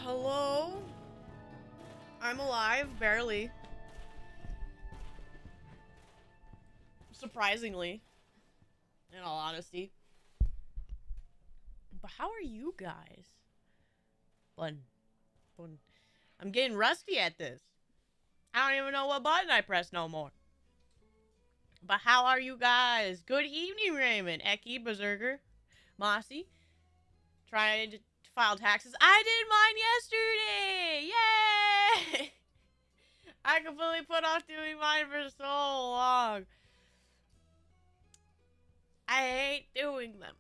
Hello? I'm alive, barely. Surprisingly. In all honesty. But how are you guys? Fun. I'm getting rusty at this. I don't even know what button I press no more. But how are you guys? Good evening, Raymond. Eki, Berserker, Mossy. Trying to file taxes. I did mine yesterday! Yay! I completely put off doing mine for so long. I hate doing them.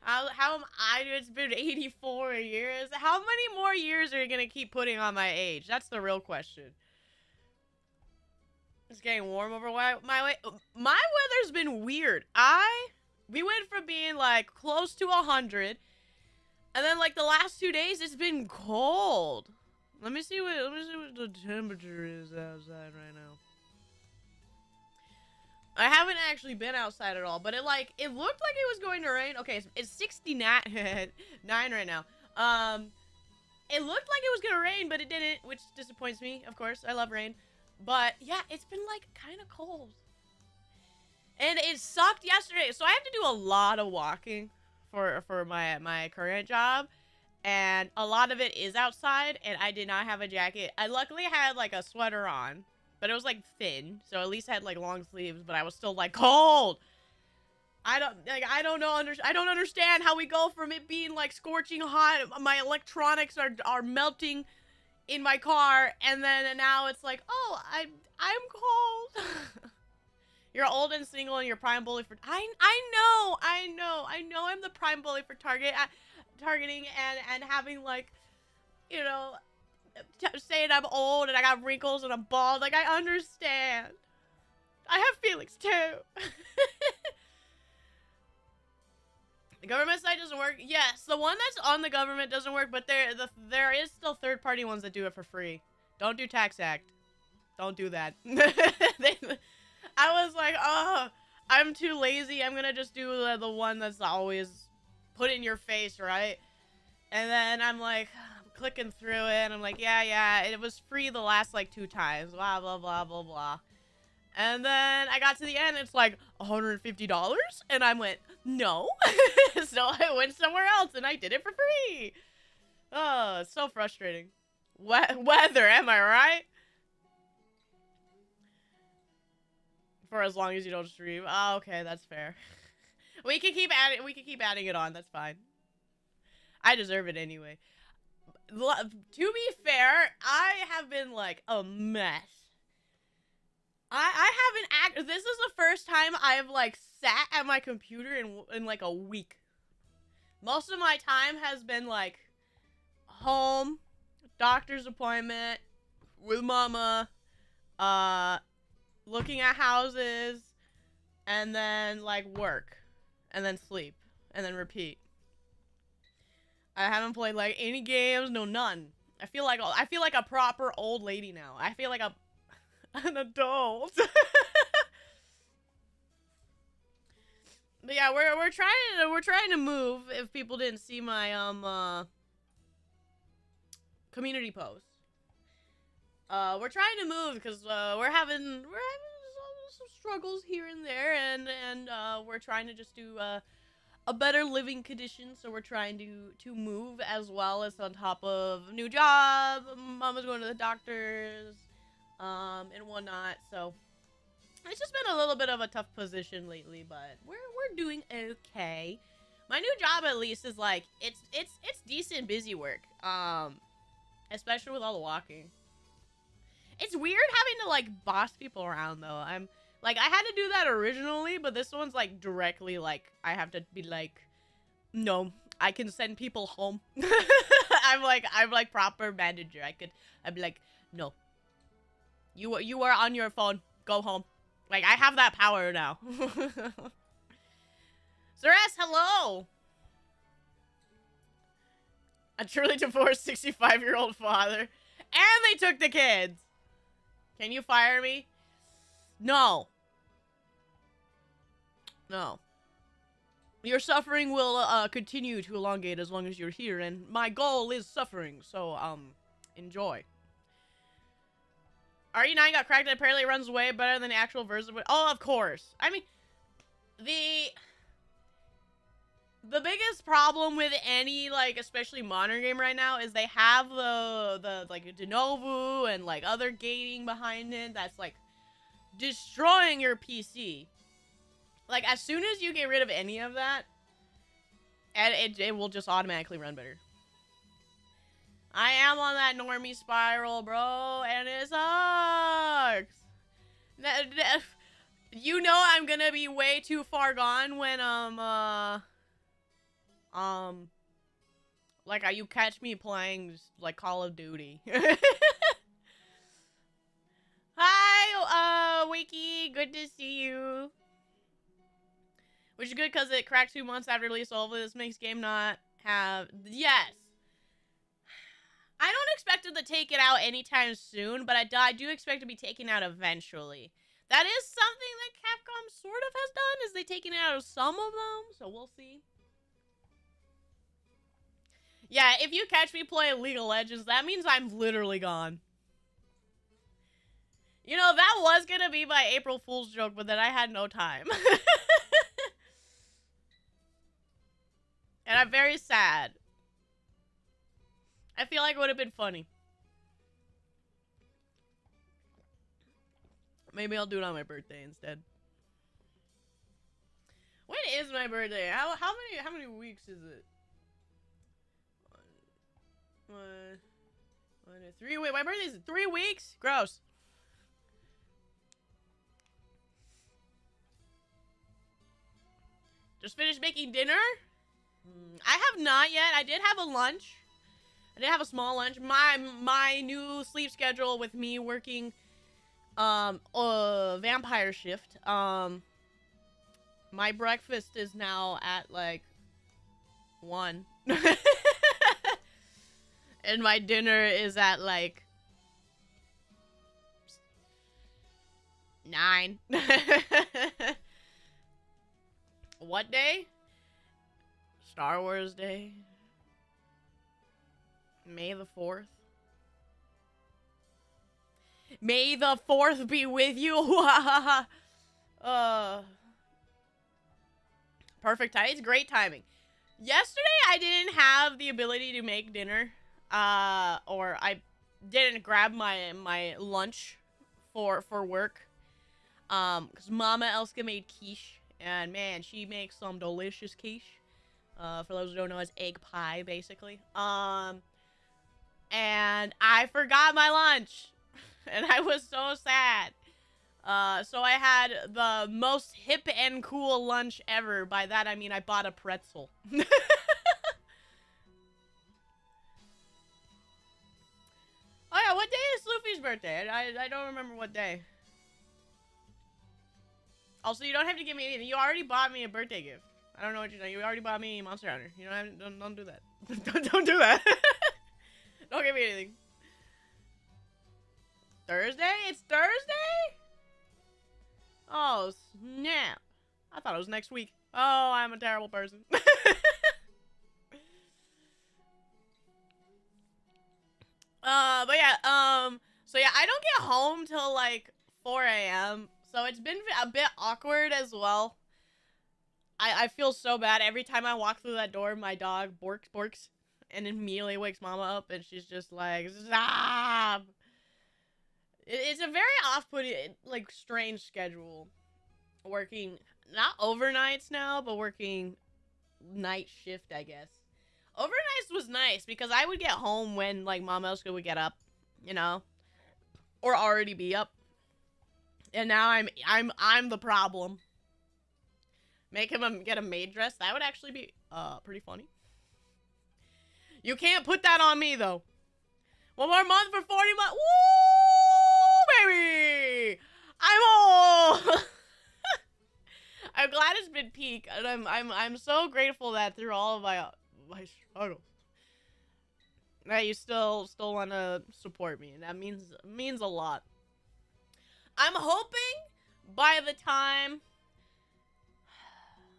How am I? It's been 84 years. How many more years are you gonna keep putting on my age? That's the real question. It's getting warm over my way. My weather's been weird. We went from being like close to 100, and then like the last 2 days it's been cold. Let me see what the temperature is outside right now. I haven't actually been outside at all, but it looked like it was going to rain. Okay, it's 69 right now. It looked like it was gonna rain, but it didn't, which disappoints me. Of course, I love rain, but yeah, it's been like kind of cold, and it sucked yesterday. So I have to do a lot of walking for my current job, and a lot of it is outside, and I did not have a jacket. I luckily had like a sweater on. But it was like thin, so at least I had like long sleeves, but I was still like cold. I don't understand how we go from it being like scorching hot, my electronics are melting in my car, and then now it's like, oh, I'm cold. You're old and single and you're prime bully for I know I'm the prime bully for targeting and having like, you know, saying I'm old and I got wrinkles and I'm bald. Like, I understand. I have feelings too. The government site doesn't work. Yes, the one that's on the government doesn't work, but there is still third-party ones that do it for free. Don't do Tax Act. Don't do that. I was like, oh, I'm too lazy. I'm gonna just do the one that's always put in your face, right? And then I'm like, clicking through it, and I'm like, yeah, it was free the last like 2 times, blah blah blah blah blah. And then I got to the end, it's like $150, and I went no. So I went somewhere else and I did it for free. Oh, it's so frustrating. Weather, am I right? For as long as you don't stream. Oh, okay, that's fair. We can keep adding it on. That's fine. I deserve it anyway. To be fair, I have been like a mess. I haven't this is the first time I've like sat at my computer in like a week. Most of my time has been like home, doctor's appointment, with mama, looking at houses, and then like work, and then sleep, and then repeat. I haven't played like any games, no, none. I feel like a proper old lady now. I feel like an adult. But yeah, we're trying to move. If people didn't see my community post, we're trying to move because we're having some struggles here and there, and we're trying to just do a better living condition, so we're trying to move, as well as on top of a new job. Mama's going to the doctors, and whatnot. So it's just been a little bit of a tough position lately, but we're doing okay. My new job, at least, is like it's decent busy work, especially with all the walking. It's weird having to like boss people around though. Like, I had to do that originally, but this one's, like, directly, like, I have to be, like, no, I can send people home. I'm like proper manager. I'd be like, no. You are on your phone. Go home. Like, I have that power now. Ceres, hello! A truly divorced 65-year-old father. And they took the kids! Can you fire me? No. No. Your suffering will continue to elongate as long as you're here, and my goal is suffering, so enjoy. RE9 got cracked and apparently runs way better than the actual version. Oh, of course. I mean, the biggest problem with any, like, especially modern game right now is they have the like, de novo and, like, other gating behind it that's, like, destroying your PC. Like, as soon as you get rid of any of that, and it will just automatically run better. I am on that normie spiral, bro, and it sucks. You know I'm gonna be way too far gone when, like, you catch me playing, like, Call of Duty. Hi, Wiki, good to see you. Which is good because it cracked 2 months after release, so hopefully this makes game not have... Yes! I don't expect it to take it out anytime soon, but I do expect it to be taken out eventually. That is something that Capcom sort of has done, is they taken it out of some of them, so we'll see. Yeah, if you catch me playing League of Legends, that means I'm literally gone. You know, that was gonna be my April Fool's joke, but then I had no time. And I'm very sad. I feel like it would have been funny. Maybe I'll do it on my birthday instead. When is my birthday? How many weeks is it? 1, 3. Wait, my birthday's in 3 weeks? Gross. Just finished making dinner? I have not yet. I did have a lunch. I did have a small lunch. My new sleep schedule with me working vampire shift. My breakfast is now at like 1. And my dinner is at like 9. What day? Star Wars Day. May the 4th. May the 4th be with you. Perfect time. It's great timing. Yesterday I didn't have the ability to make dinner. Or I didn't grab my lunch for work. Cause Mama Elska made quiche. And man, she makes some delicious quiche. For those who don't know, it's egg pie, basically. And I forgot my lunch. And I was so sad. So I had the most hip and cool lunch ever. By that, I mean I bought a pretzel. Oh yeah, what day is Luffy's birthday? I don't remember what day. Also, you don't have to give me anything. You already bought me a birthday gift. I don't know what you're doing. You already bought me Monster Hunter. You don't have, don't do that. don't do that. Don't give me anything. Thursday? It's Thursday? Oh, snap. I thought it was next week. Oh, I'm a terrible person. But yeah, so yeah, I don't get home till like 4 a.m. So it's been a bit awkward as well. I feel so bad. Every time I walk through that door, my dog borks, and immediately wakes Mama up, and she's just like, stop! It's a very off-putting, like, strange schedule. Working, not overnights now, but working night shift, I guess. Overnights was nice, because I would get home when, like, Mama Elska would get up, you know? Or already be up. And now I'm the problem. Make him get a maid dress. That would actually be pretty funny. You can't put that on me though. 1 more month for 40 months. Woo, baby! I'm old. I'm glad it's been peak, and I'm so grateful that through all of my struggles, that you still want to support me, and that means a lot. I'm hoping by the time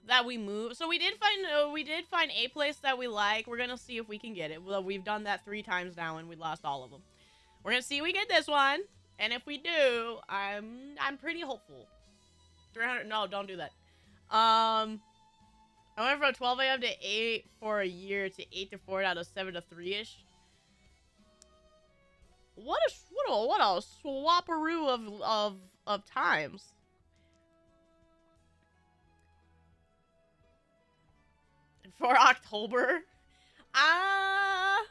that we move. So we did find a place that we like. We're gonna see if we can get it. Well, we've done that 3 times now and we lost all of them. We're gonna see if we get this one, and if we do, I'm pretty hopeful. 300. No, don't do that. I went from 12 a.m. to 8 for a year to 8 to 4 out of 7 to 3-ish. What a swapperoo of times. For October, I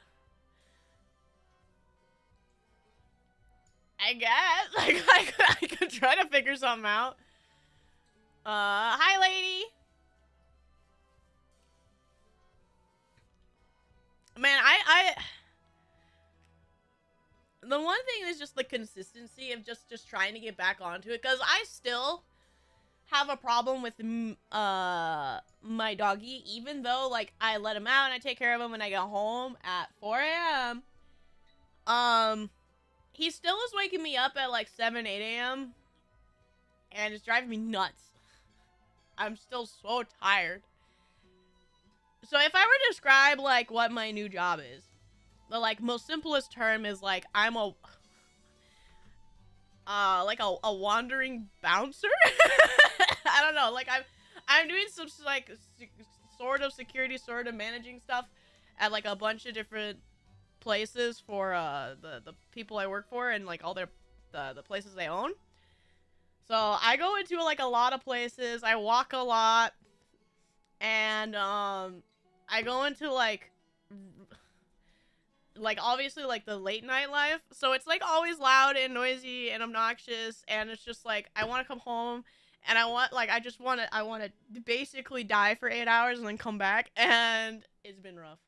guess like I could try to figure something out. Hi, lady. Man, the one thing is just the consistency of just trying to get back onto it, because I still have a problem with my doggy, even though like I let him out and I take care of him when I get home at 4 a.m. He still is waking me up at like 7, 8 a.m. and it's driving me nuts. I'm still so tired. So if I were to describe like what my new job is, the like most simplest term is like I'm a wandering bouncer. I don't know, like I'm doing some like sort of security, sort of managing stuff at like a bunch of different places for the people I work for and like all their the places they own. So I go into like a lot of places. I walk a lot, and I go into like obviously like the late night life. So it's like always loud and noisy and obnoxious, and it's just like I want to come home and I want to basically die for 8 hours and then come back, and it's been rough.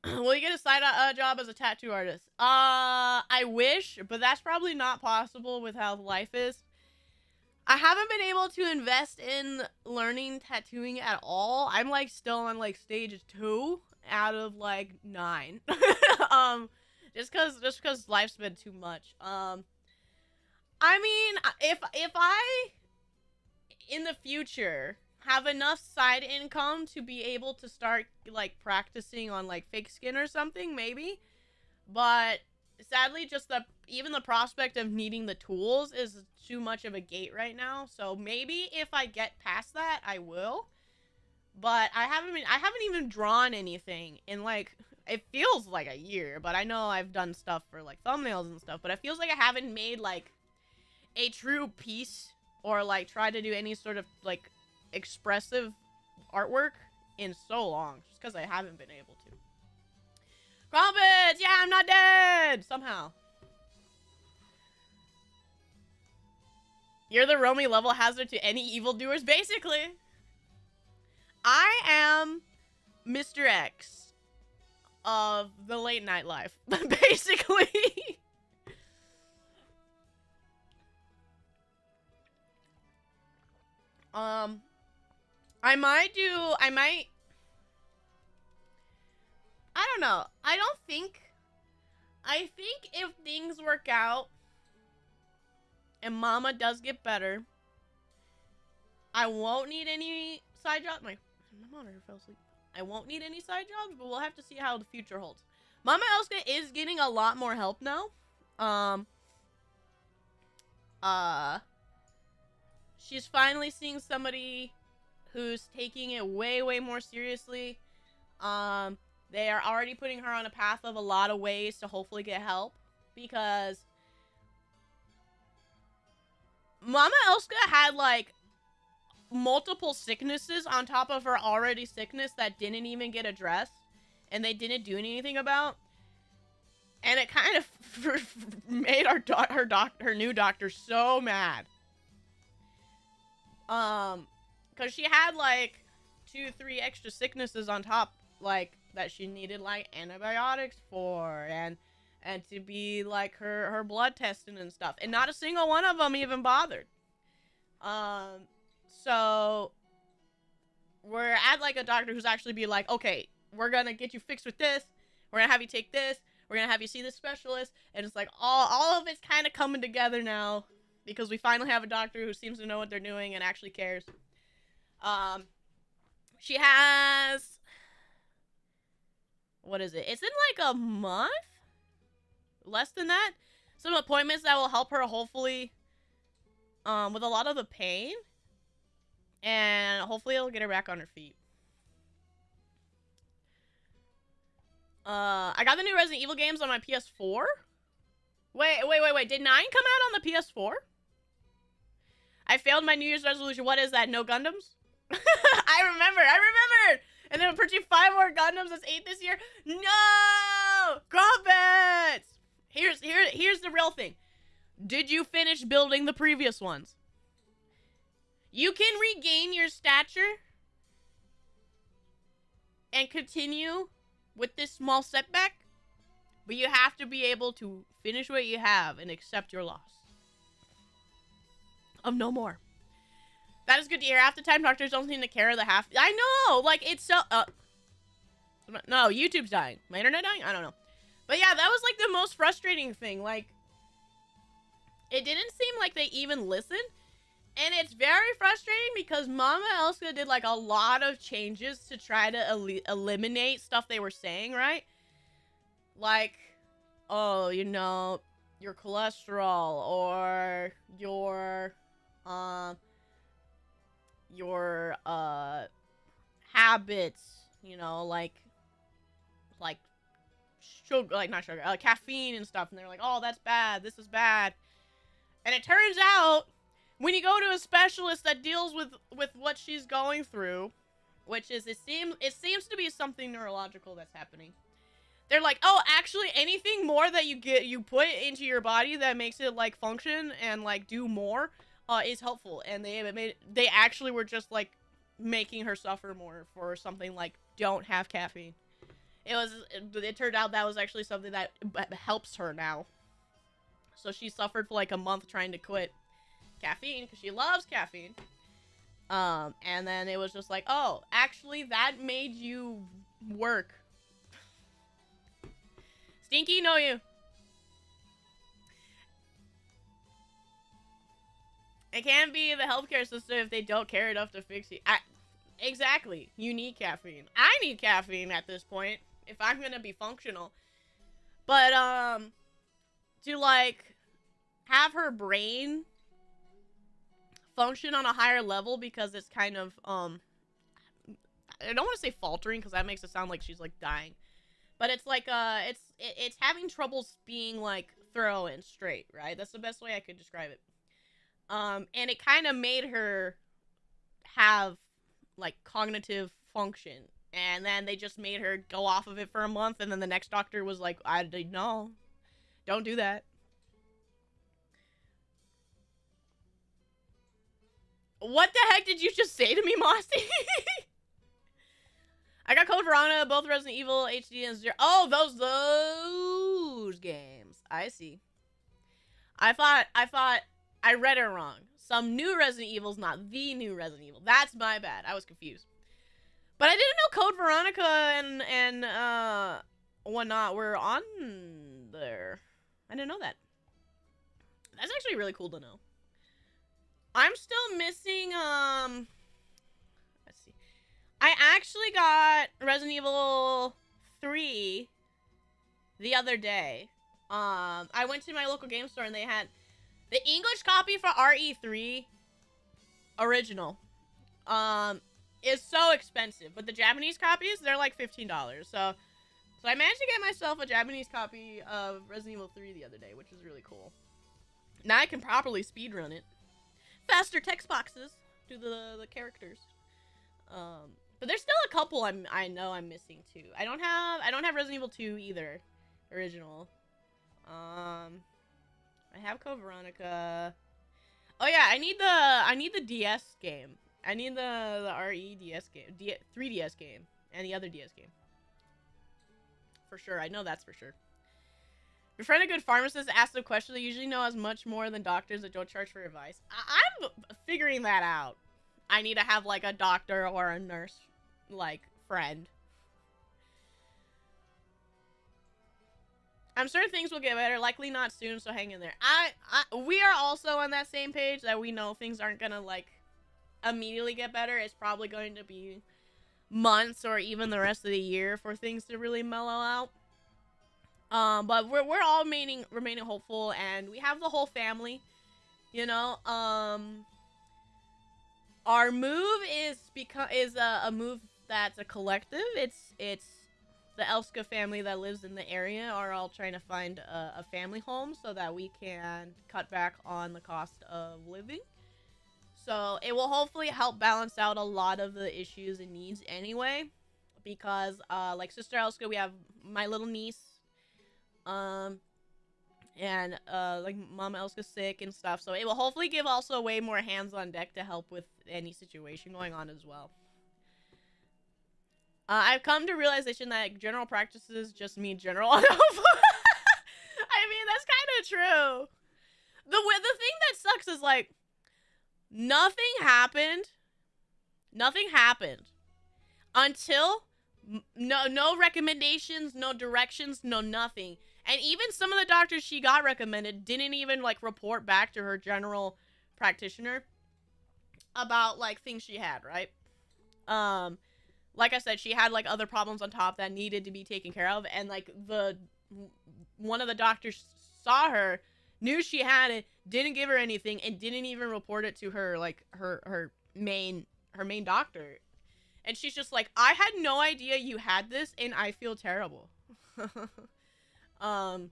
Will you get a side job as a tattoo artist? I wish, but that's probably not possible with how life is. I haven't been able to invest in learning tattooing at all. I'm like still on like stage 2 out of like 9. just cause life's been too much. I mean, if I in the future have enough side income to be able to start like practicing on like fake skin or something, maybe. But sadly, just even the prospect of needing the tools is too much of a gate right now. So maybe if I get past that, I will. But I haven't even drawn anything in like, it feels like a year, but I know I've done stuff for like thumbnails and stuff, but it feels like I haven't made like a true piece or like tried to do any sort of like expressive artwork in so long, just because I haven't been able to. Crumpets! Yeah, I'm not dead! Somehow. You're the Romy level hazard to any evildoers, basically. I am Mr. X of the late night life, basically. I don't know. I think if things work out and Mama does get better, I won't need any side jobs. My monitor fell asleep. I won't need any side jobs, but we'll have to see how the future holds. Mama Elska is getting a lot more help now. She's finally seeing somebody who's taking it way, way more seriously. They are already putting her on a path of a lot of ways to hopefully get help, because Mama Elska had like multiple sicknesses on top of her already sickness that didn't even get addressed and they didn't do anything about, and it kind of made her new doctor so mad. Because she had like 2-3 extra sicknesses on top, like that she needed like antibiotics for, and to be like her blood testing and stuff, and not a single one of them even bothered. So we're at like a doctor who's actually be like, okay, we're gonna get you fixed with this, we're gonna have you take this, we're gonna have you see this specialist, and it's like all of it's kind of coming together now, because we finally have a doctor who seems to know what they're doing and actually cares. She has, what is it? It's in like a month? Less than that? Some appointments that will help her, hopefully, with a lot of the pain. And hopefully it'll get her back on her feet. I got the new Resident Evil games on my PS4. Wait. Did 9 come out on the PS4? I failed my New Year's resolution. What is that? No Gundams? I remembered. And then purchase 5 more Gundams. That's 8 this year. No! Grumpets! Here's the real thing. Did you finish building the previous ones? You can regain your stature and continue with this small setback, but you have to be able to finish what you have and accept your loss of no more. That is good to hear. Half the time, doctors don't seem to care the half. I know, like, it's so... no, YouTube's dying. My internet dying? I don't know. But yeah, that was, like, the most frustrating thing. Like, it didn't seem like they even listened. And it's very frustrating because Mama Elsa did, like, a lot of changes to try to eliminate stuff they were saying, right? Like, oh, you know, your cholesterol or your habits, you know, like sugar, like, not sugar, caffeine and stuff. And they're like, oh, that's bad. This is bad. And it turns out, when you go to a specialist that deals with what she's going through, which is, it seems to be something neurological that's happening. They're like, oh, actually, anything more that you put into your body that makes it, like, function and, like, do more, is helpful. And they actually were just, like, making her suffer more for something like, don't have caffeine. It turned out that was actually something that helps her now. So she suffered for, like, a month trying to quit caffeine because she loves caffeine. And then it was just like, oh, actually, that made you work. Stinky, know you. It can't be the healthcare system if they don't care enough to fix you. Exactly. You need caffeine. I need caffeine at this point if I'm gonna be functional. But, to, like, have her brain function on a higher level because it's kind of, I don't want to say faltering because that makes it sound like she's, like, dying. But it's like, it's having troubles being, like, thorough and straight, right? That's the best way I could describe it. And it kind of made her have, like, cognitive function. And then they just made her go off of it for a month, and then the next doctor was like, no, don't do that. What the heck did you just say to me, Mossy? I got Code Verona, both Resident Evil, HD, and 0. Oh, those games. I see. I thought I read it wrong. Some new Resident Evil's not the new Resident Evil. That's my bad. I was confused. But I didn't know Code Veronica and whatnot were on there. I didn't know that. That's actually really cool to know. I'm still missing, let's see. I actually got Resident Evil 3 the other day. I went to my local game store and they had the English copy for RE3 original. Is so expensive, but the Japanese copies, they're like $15. So I managed to get myself a Japanese copy of Resident Evil 3 the other day, which is really cool. Now I can properly speedrun it. Faster text boxes to the characters. But there's still a couple I know I'm missing too. I don't have Resident Evil 2 either, original. I have Code Veronica. Oh yeah, I need the DS game. I need the RE DS game, 3DS game, and the other DS game. For sure, I know that's for sure. Your friend, a good pharmacist, asks a question they usually know as much more than doctors that don't charge for advice. I'm figuring that out. I need to have, like, a doctor or a nurse, like, friend. I'm sure things will get better. Likely not soon, so hang in there. We are also on that same page that we know things aren't gonna, like, immediately get better. It's probably going to be months or even the rest of the year for things to really mellow out. But we're all remaining hopeful, and we have the whole family. You know, our move is a move that's a collective. It's the Elska family that lives in the area are all trying to find a family home so that we can cut back on the cost of living. So it will hopefully help balance out a lot of the issues and needs anyway. Because, like Sister Elska, we have my little niece. And, like Mama Elska's sick and stuff. So it will hopefully give also way more hands on deck to help with any situation going on as well. I've come to realization that general practices just mean general unhelpful. I mean, that's kind of true. The thing that sucks is, like, nothing happened until no recommendations, no directions, no nothing. And even some of the doctors she got recommended didn't even, like, report back to her general practitioner about, like, things she had, right? Like I said, she had, like, other problems on top that needed to be taken care of. And, like, one of the doctors saw her, knew she had it, didn't give her anything, and didn't even report it to her, like, her main doctor. And she's just like, I had no idea you had this, and I feel terrible. So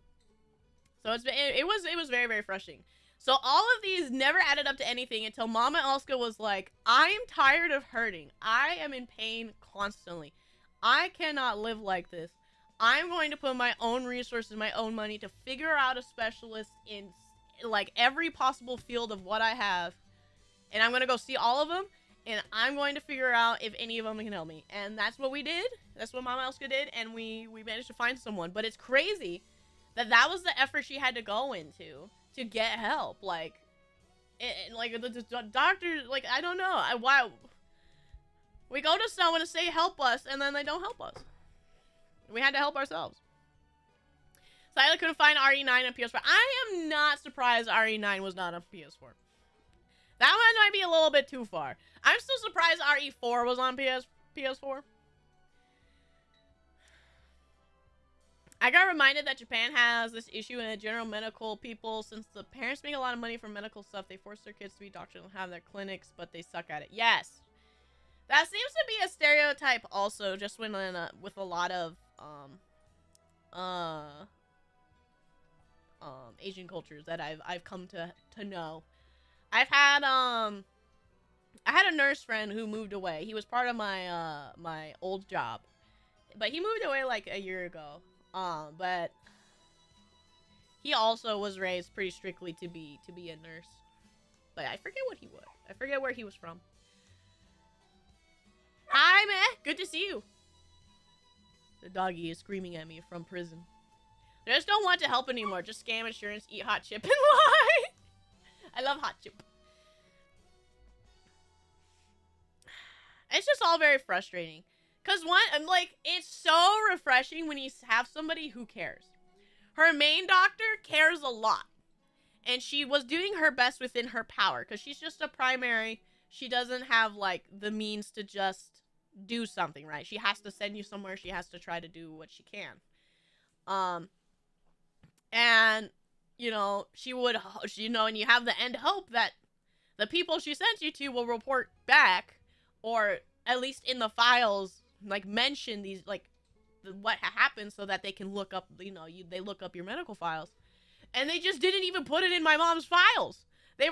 it was very, very frustrating. So all of these never added up to anything until Mama Elska was like, I'm tired of hurting. I am in pain constantly. I cannot live like this. I'm going to put my own resources, my own money to figure out a specialist in, like, every possible field of what I have. And I'm going to go see all of them. And I'm going to figure out if any of them can help me. And that's what we did. That's what Mama Elska did. And we managed to find someone. But it's crazy that was the effort she had to go into to get help. Like, like the doctor, like, I don't know. Why we go to someone to say help us, and then they don't help us. We had to help ourselves. So I couldn't find RE9 on PS4. I am not surprised RE9 was not on PS4. That one might be a little bit too far. I'm still surprised RE4 was on PS4. I got reminded that Japan has this issue in the general medical people. Since the parents make a lot of money from medical stuff, they force their kids to be doctors and have their clinics, but they suck at it. Yes. That seems to be a stereotype also, just when with a lot of Asian cultures that I've come to know. I had a nurse friend who moved away. He was part of my my old job, but he moved away like a year ago. But he also was raised pretty strictly to be a nurse. But I forget what he was. I forget where he was from. Hi, man. Good to see you. The doggy is screaming at me from prison. I just don't want to help anymore. Just scam insurance, eat hot chip, and lie. I love hot chip. It's just all very frustrating. Because I'm like, it's so refreshing when you have somebody who cares. Her main doctor cares a lot. And she was doing her best within her power. Because she's just a primary. She doesn't have, like, the means to just do something, right? She has to send you somewhere. She has to try to do what she can. And, you know, and you have the end hope that the people she sent you to will report back. Or at least in the files, like, mention these, like, what happened so that they can look up, you know, they look up your medical files. And they just didn't even put it in my mom's files. They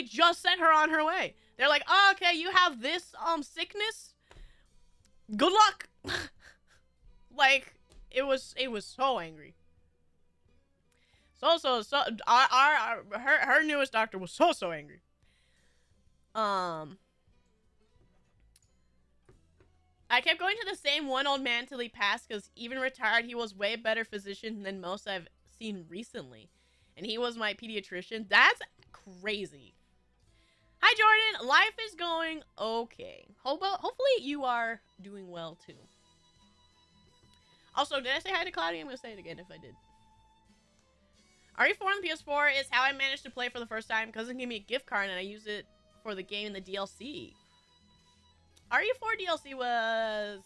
just sent her on her way. They're like, oh, okay, you have this, sickness. Good luck. Like, it was so angry. Her newest doctor was so angry. I kept going to the same one old man till he passed, because even retired, he was way better physician than most I've seen recently. And he was my pediatrician. That's crazy. Hi, Jordan. Life is going okay. Hopefully you are doing well, too. Also, did I say hi to Cloudy? I'm going to say it again if I did. RE4 on the PS4 is how I managed to play for the first time. Cousin gave me a gift card, and I used it for the game in the DLC. RE4 DLC was...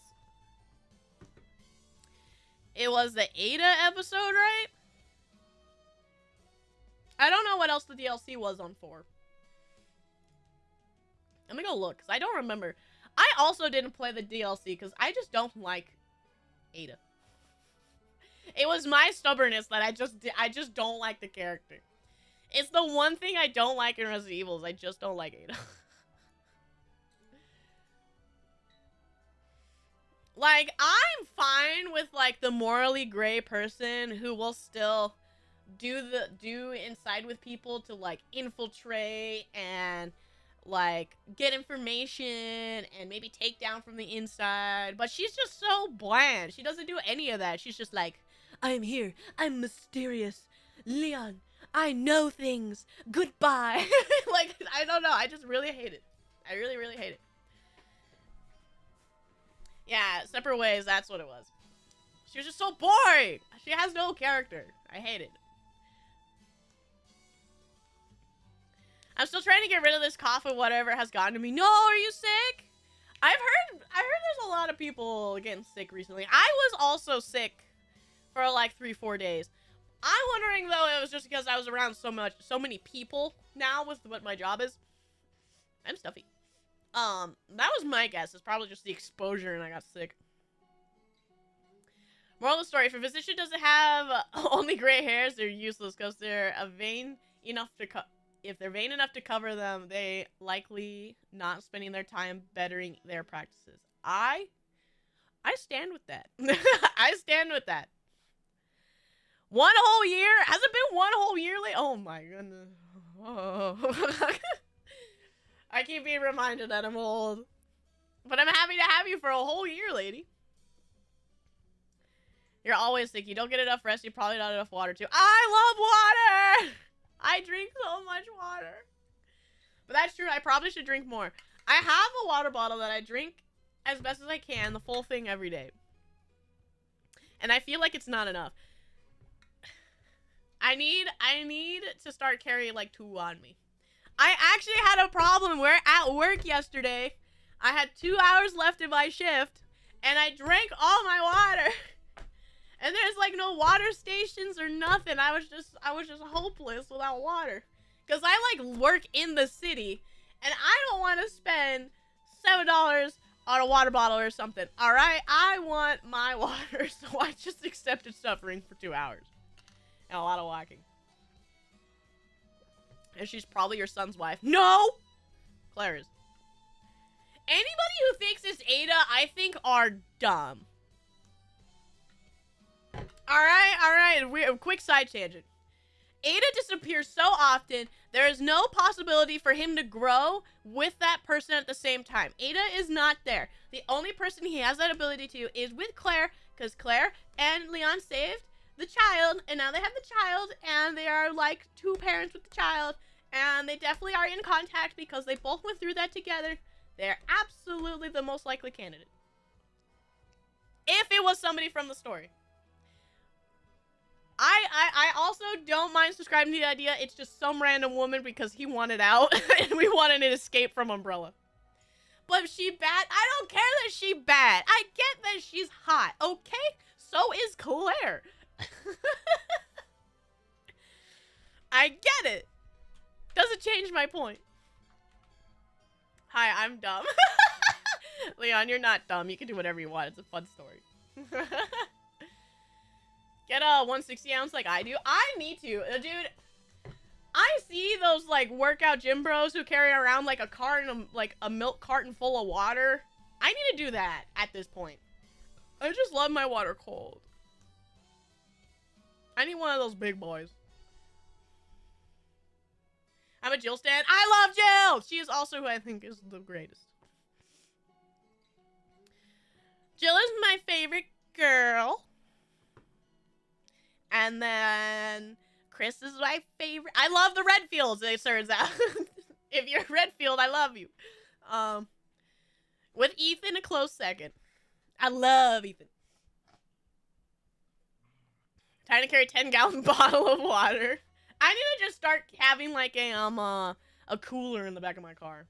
It was the Ada episode, right? I don't know what else the DLC was on 4. Let me go look, because I don't remember. I also didn't play the DLC, because I just don't like Ada. It was my stubbornness that I just don't like the character. It's the one thing I don't like in Resident Evil is I just don't like Ada. Like, I'm fine with, like, the morally gray person who will still do inside with people to, like, infiltrate and, like, get information and maybe take down from the inside. But she's just so bland. She doesn't do any of that. She's just like, I'm here. I'm mysterious. Leon, I know things. Goodbye. Like, I don't know. I just really hate it. I really, really hate it. Yeah, Separate Ways, that's what it was. She was just so boring. She has no character. I hate it. I'm still trying to get rid of this cough or whatever has gotten to me. No, are you sick? I've heard there's a lot of people getting sick recently. I was also sick for like 3-4 days. I'm wondering though it was just because I was around so many people now with what my job is. I'm stuffy. That was my guess. It's probably just the exposure and I got sick. Moral of the story, if a physician doesn't have only gray hairs, they're useless because they're vain enough to if they're vain enough to cover them, they likely not spending their time bettering their practices. I stand with that. I stand with that. 1 whole year? Has it been 1 whole year late? Oh my goodness. Oh. I keep being reminded that I'm old. But I'm happy to have you for a whole year, lady. You're always sick. You don't get enough rest. You probably not enough water, too. I love water! I drink so much water. But that's true. I probably should drink more. I have a water bottle that I drink as best as I can, the full thing every day. And I feel like it's not enough. I need to start carrying, like, 2 on me. I actually had a problem where at work yesterday, I had 2 hours left in my shift, and I drank all my water. And there's like no water stations or nothing. I was just hopeless without water. Cause I like work in the city, and I don't want to spend $7 on a water bottle or something. All right, I want my water, so I just accepted suffering for 2 hours and a lot of walking. And she's probably your son's wife. No! Claire is. Anybody who thinks it's Ada, I think are dumb. Alright. Quick side tangent. Ada disappears so often, there is no possibility for him to grow with that person at the same time. Ada is not there. The only person he has that ability to is with Claire, because Claire and Leon saved the child, and now they have the child, and they are like 2 parents with the child, and they definitely are in contact because they both went through that together. They're absolutely the most likely candidate. If it was somebody from the story. I also don't mind subscribing to the idea it's just some random woman because he wanted out, and we wanted an escape from Umbrella. But if she bad, I don't care that she bad. I get that she's hot, okay? So is Claire. I get it. Doesn't change my point. Hi, I'm dumb. Leon, you're not dumb. You can do whatever you want. It's a fun story. Get a 160 ounce like I do. I need to. Dude, I see those, like, workout gym bros who carry around, like, a carton, like, a milk carton full of water. I need to do that at this point. I just love my water cold. I need one of those big boys. I'm a Jill stan. I love Jill! She is also who I think is the greatest. Jill is my favorite girl. And then Chris is my favorite. I love the Redfields, it turns out. If you're Redfield, I love you. With Ethan, a close second. I love Ethan. Trying to carry a 10-gallon bottle of water. I need to just start having like a a cooler in the back of my car.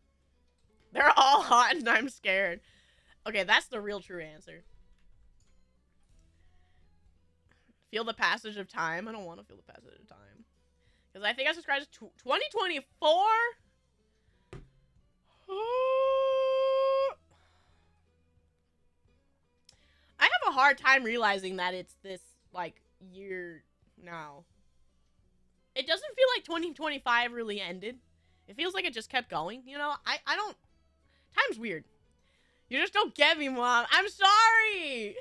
They're all hot and I'm scared. Okay, that's the real true answer. Feel the passage of time. I don't want to feel the passage of time. Because I think I subscribed to 2024? I have a hard time realizing that it's this, like, year now. It doesn't feel like 2025 really ended. It feels like it just kept going, you know? I don't... Time's weird. You just don't get me, Mom. I'm sorry!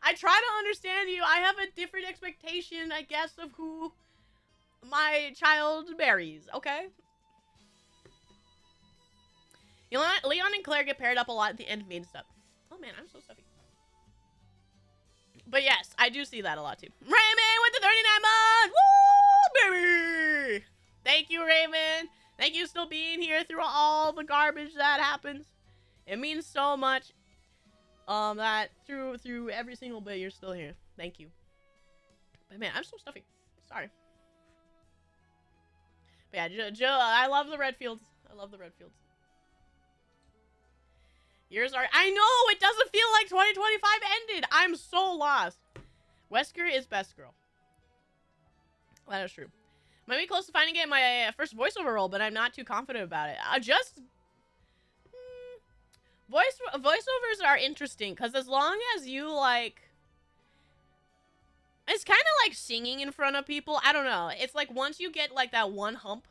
I try to understand you. I have a different expectation, I guess, of who my child marries, okay? Leon and Claire get paired up a lot at the end of main stuff. Oh man, I'm so stuffy. But yes, I do see that a lot too. Raymond with the 39 months! Woo, baby! Thank you, Raymond. Thank you for still being here through all the garbage that happens. It means so much. That through every single bit, you're still here. Thank you. But man, I'm so stuffy. Sorry. But yeah, Jill, I love the red fields. I love the red fields. Years are... I know! It doesn't feel like 2025 ended! I'm so lost. Wesker is best girl. That is true. Might be close to finding it in my first voiceover role, but I'm not too confident about it. Voiceovers are interesting, because as long as you, like... It's kind of like singing in front of people. I don't know. It's like once you get, like, that one hump,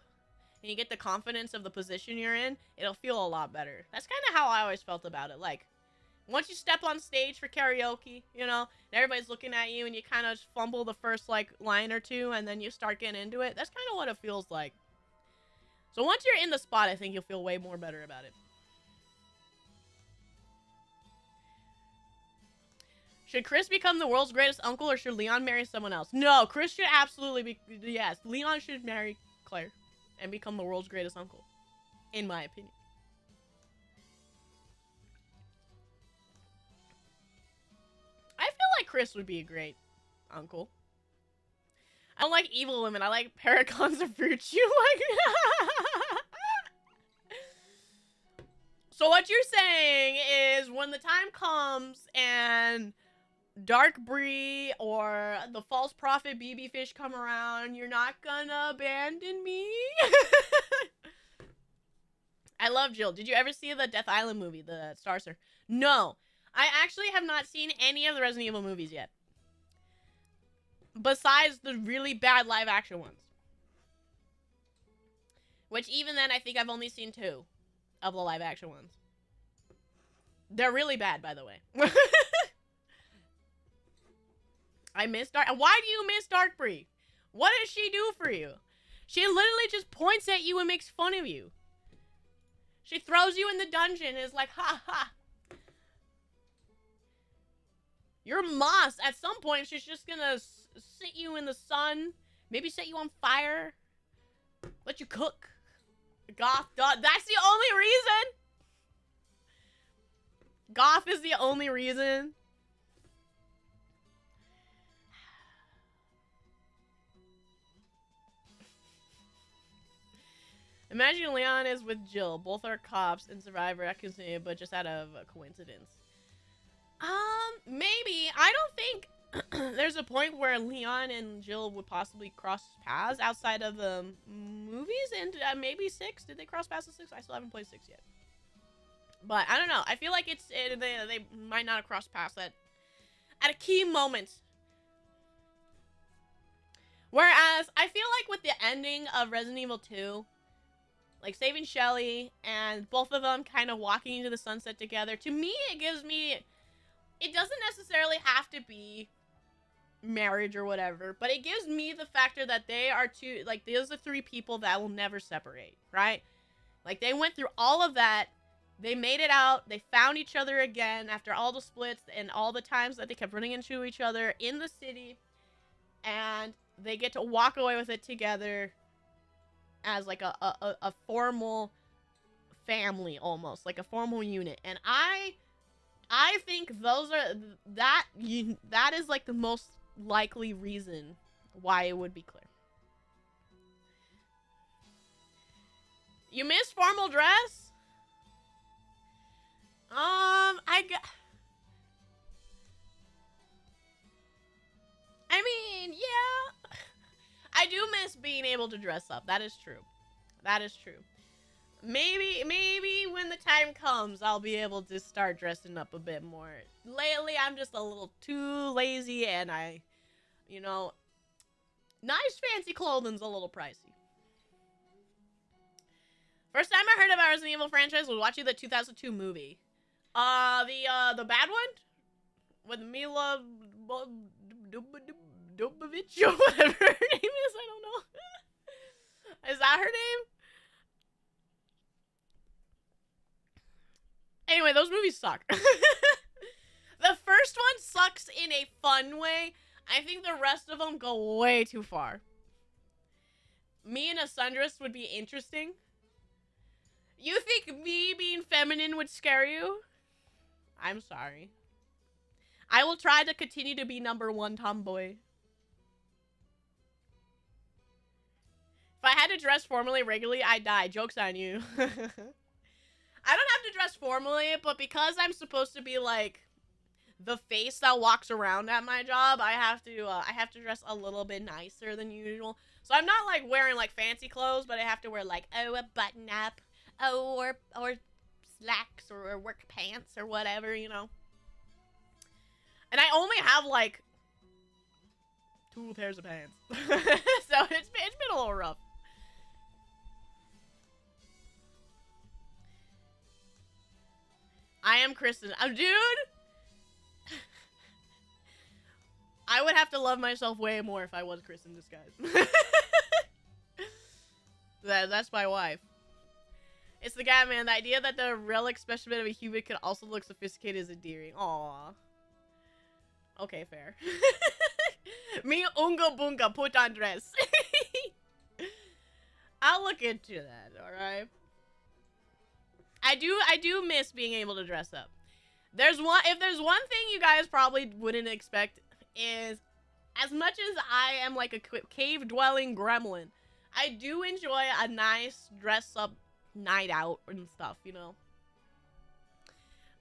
and you get the confidence of the position you're in, it'll feel a lot better. That's kind of how I always felt about it. Like, once you step on stage for karaoke, you know, and everybody's looking at you, and you kind of fumble the first, like, line or two, and then you start getting into it. That's kind of what it feels like. So once you're in the spot, I think you'll feel way more better about it. Should Chris become the world's greatest uncle, or should Leon marry someone else? No, Chris should absolutely be... Yes, Leon should marry Claire and become the world's greatest uncle, in my opinion. I feel like Chris would be a great uncle. I don't like evil women. I like paragons of virtue. So what you're saying is when the time comes and Dark Brie or the false prophet BB Fish come around, you're not gonna abandon me? I love Jill. Did you ever see the Death Island movie, the Starcer? No. I actually have not seen any of the Resident Evil movies yet. Besides the really bad live action ones. Which even then, I think I've only seen 2 of the live action ones. They're really bad, by the way. I miss Dark... Why do you miss Dark Brie? What does she do for you? She literally just points at you and makes fun of you. She throws you in the dungeon and is like, ha ha. You're moss. At some point, she's just gonna sit you in the sun. Maybe set you on fire. Let you cook. Goth. That's the only reason. Goth is the only reason. Imagine Leon is with Jill. Both are cops and Survivor, but just out of a coincidence. Maybe. I don't think there's a point where Leon and Jill would possibly cross paths outside of the movies, and maybe 6. Did they cross paths in 6? I still haven't played 6 yet. But I don't know. I feel like they might not have crossed paths at a key moment. Whereas I feel like with the ending of Resident Evil 2, like saving Shelly and both of them kind of walking into the sunset together, to me it doesn't necessarily have to be marriage or whatever, but it gives me the factor that they are two, like, those are 3 people that will never separate, right? Like, they went through all of that, they made it out, they found each other again after all the splits and all the times that they kept running into each other in the city, and they get to walk away with it together as, like, a formal family, almost, like a formal unit, and I think those are, that is, like, the most likely reason why it would be Claire. You miss formal dress? I mean, yeah. I do miss being able to dress up. That is true. That is true. Maybe when the time comes, I'll be able to start dressing up a bit more. Lately, I'm just a little too lazy, and you know, nice fancy clothing's a little pricey. First time I heard about Resident Evil franchise was watching the 2002 movie. The bad one? With Mila Jovovich or whatever her name is, I don't know. Is that her name? Anyway, those movies suck. The first one sucks in a fun way. I think the rest of them go way too far. Me and a sundress would be interesting. You think me being feminine would scare you? I'm sorry. I will try to continue to be #1 tomboy. If I had to dress formally regularly, I'd die. Joke's on you. I don't have to dress formally, but because I'm supposed to be like the face that walks around at my job, I have to dress a little bit nicer than usual. So I'm not like wearing like fancy clothes, but I have to wear like a button up, or slacks or work pants or whatever, you know. And I only have like 2 pairs of pants, so it's been a little rough. I am Kristen. Dude! I would have to love myself way more if I was Kristen disguise. That's my wife. It's the guy, man. The idea that the relic specimen of a human could also look sophisticated is endearing. Aww. Okay, fair. Me unga bunga put on dress. I'll look into that, alright? I do miss being able to dress up. If there's one thing you guys probably wouldn't expect is, as much as I am like a cave-dwelling gremlin, I do enjoy a nice dress-up night out and stuff, you know?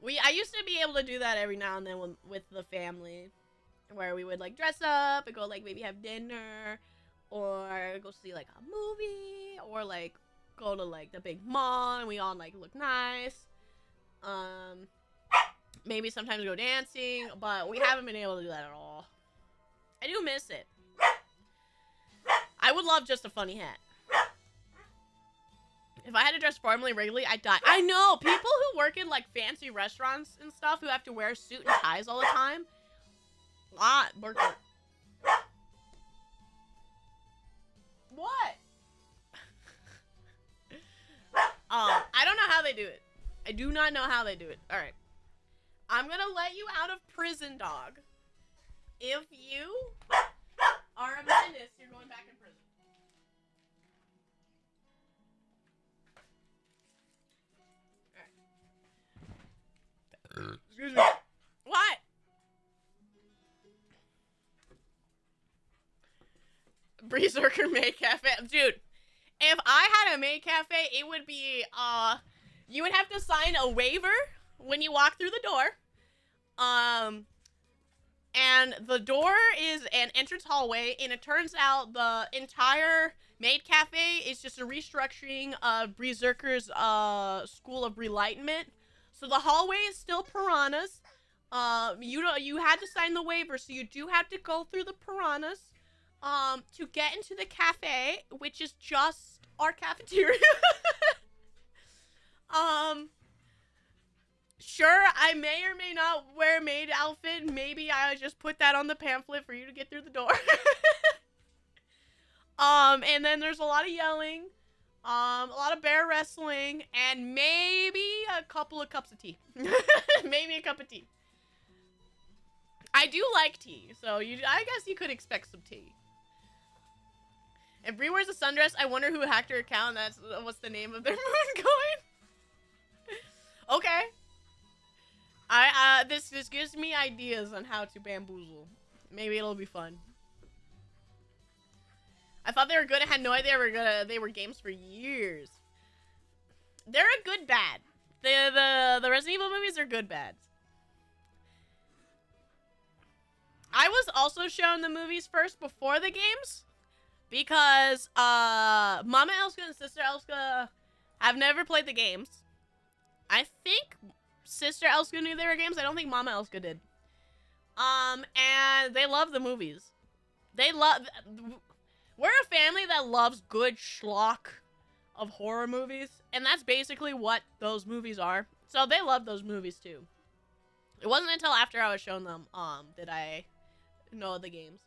I used to be able to do that every now and then with the family, where we would like dress up and go like maybe have dinner, or go see like a movie, or like go to like the big mall and we all like look nice. Maybe sometimes go dancing, but we haven't been able to do that at all. I do miss it. I would love just a funny hat. If I had to dress formally regularly, I'd die. I know, people who work in like fancy restaurants and stuff who have to wear suit and ties all the time. Berserker. What? I don't know how they do it. I do not know how they do it. Alright. I'm gonna let you out of prison, dog. If you are a menace, you're going back in prison. Alright. Excuse me. What? Berserker maid cafe. Dude, if I had a maid cafe, it would be, you would have to sign a waiver when you walk through the door. And the door is an entrance hallway, and it turns out the entire maid cafe is just a restructuring of Berserker's, School of Relightment. So the hallway is still piranhas. You had to sign the waiver, so you do have to go through the piranhas, to get into the cafe, which is just our cafeteria. Sure, I may or may not wear a maid outfit. Maybe I just put that on the pamphlet for you to get through the door. And then there's a lot of yelling, a lot of bear wrestling, and maybe a couple of cups of tea. Maybe a cup of tea. I do like tea, so I guess you could expect some tea. If Brie wears a sundress, I wonder who hacked her account. That's what's the name of their moon going. Okay. This gives me ideas on how to bamboozle. Maybe it'll be fun. I thought they were good. I had no idea they were games for years. They're a good bad. The Resident Evil movies are good bads. I was also shown the movies first before the games because Mama Elska and Sister Elska have never played the games. I think Sister Elska knew they were games. I don't think Mama Elska did. And they love the movies. We're a family that loves good schlock of horror movies, and that's basically what those movies are. So they love those movies too. It wasn't until after I was shown them, did I know the games.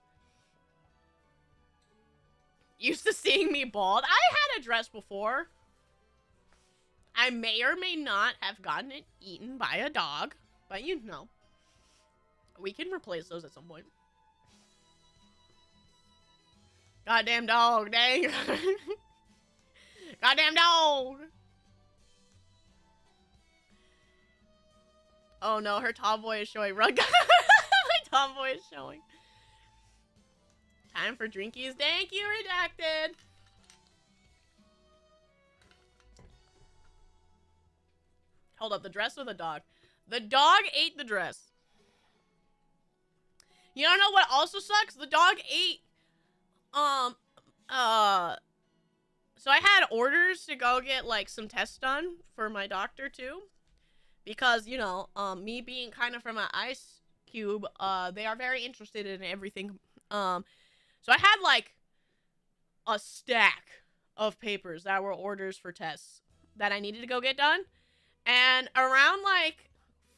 Used to seeing me bald. I had a dress before. I may or may not have gotten it eaten by a dog, but you know. We can replace those at some point. Goddamn dog, dang. Goddamn dog. Oh no, her tomboy is showing. Run. My tomboy is showing. Time for drinkies. Thank you, Redacted. Hold up, the dress or the dog? The dog ate the dress. You don't know what also sucks? The dog ate, so I had orders to go get, like, some tests done for my doctor, too. Because, you know, me being kind of from an ice cube, they are very interested in everything. So I had, like, a stack of papers that were orders for tests that I needed to go get done. And around, like,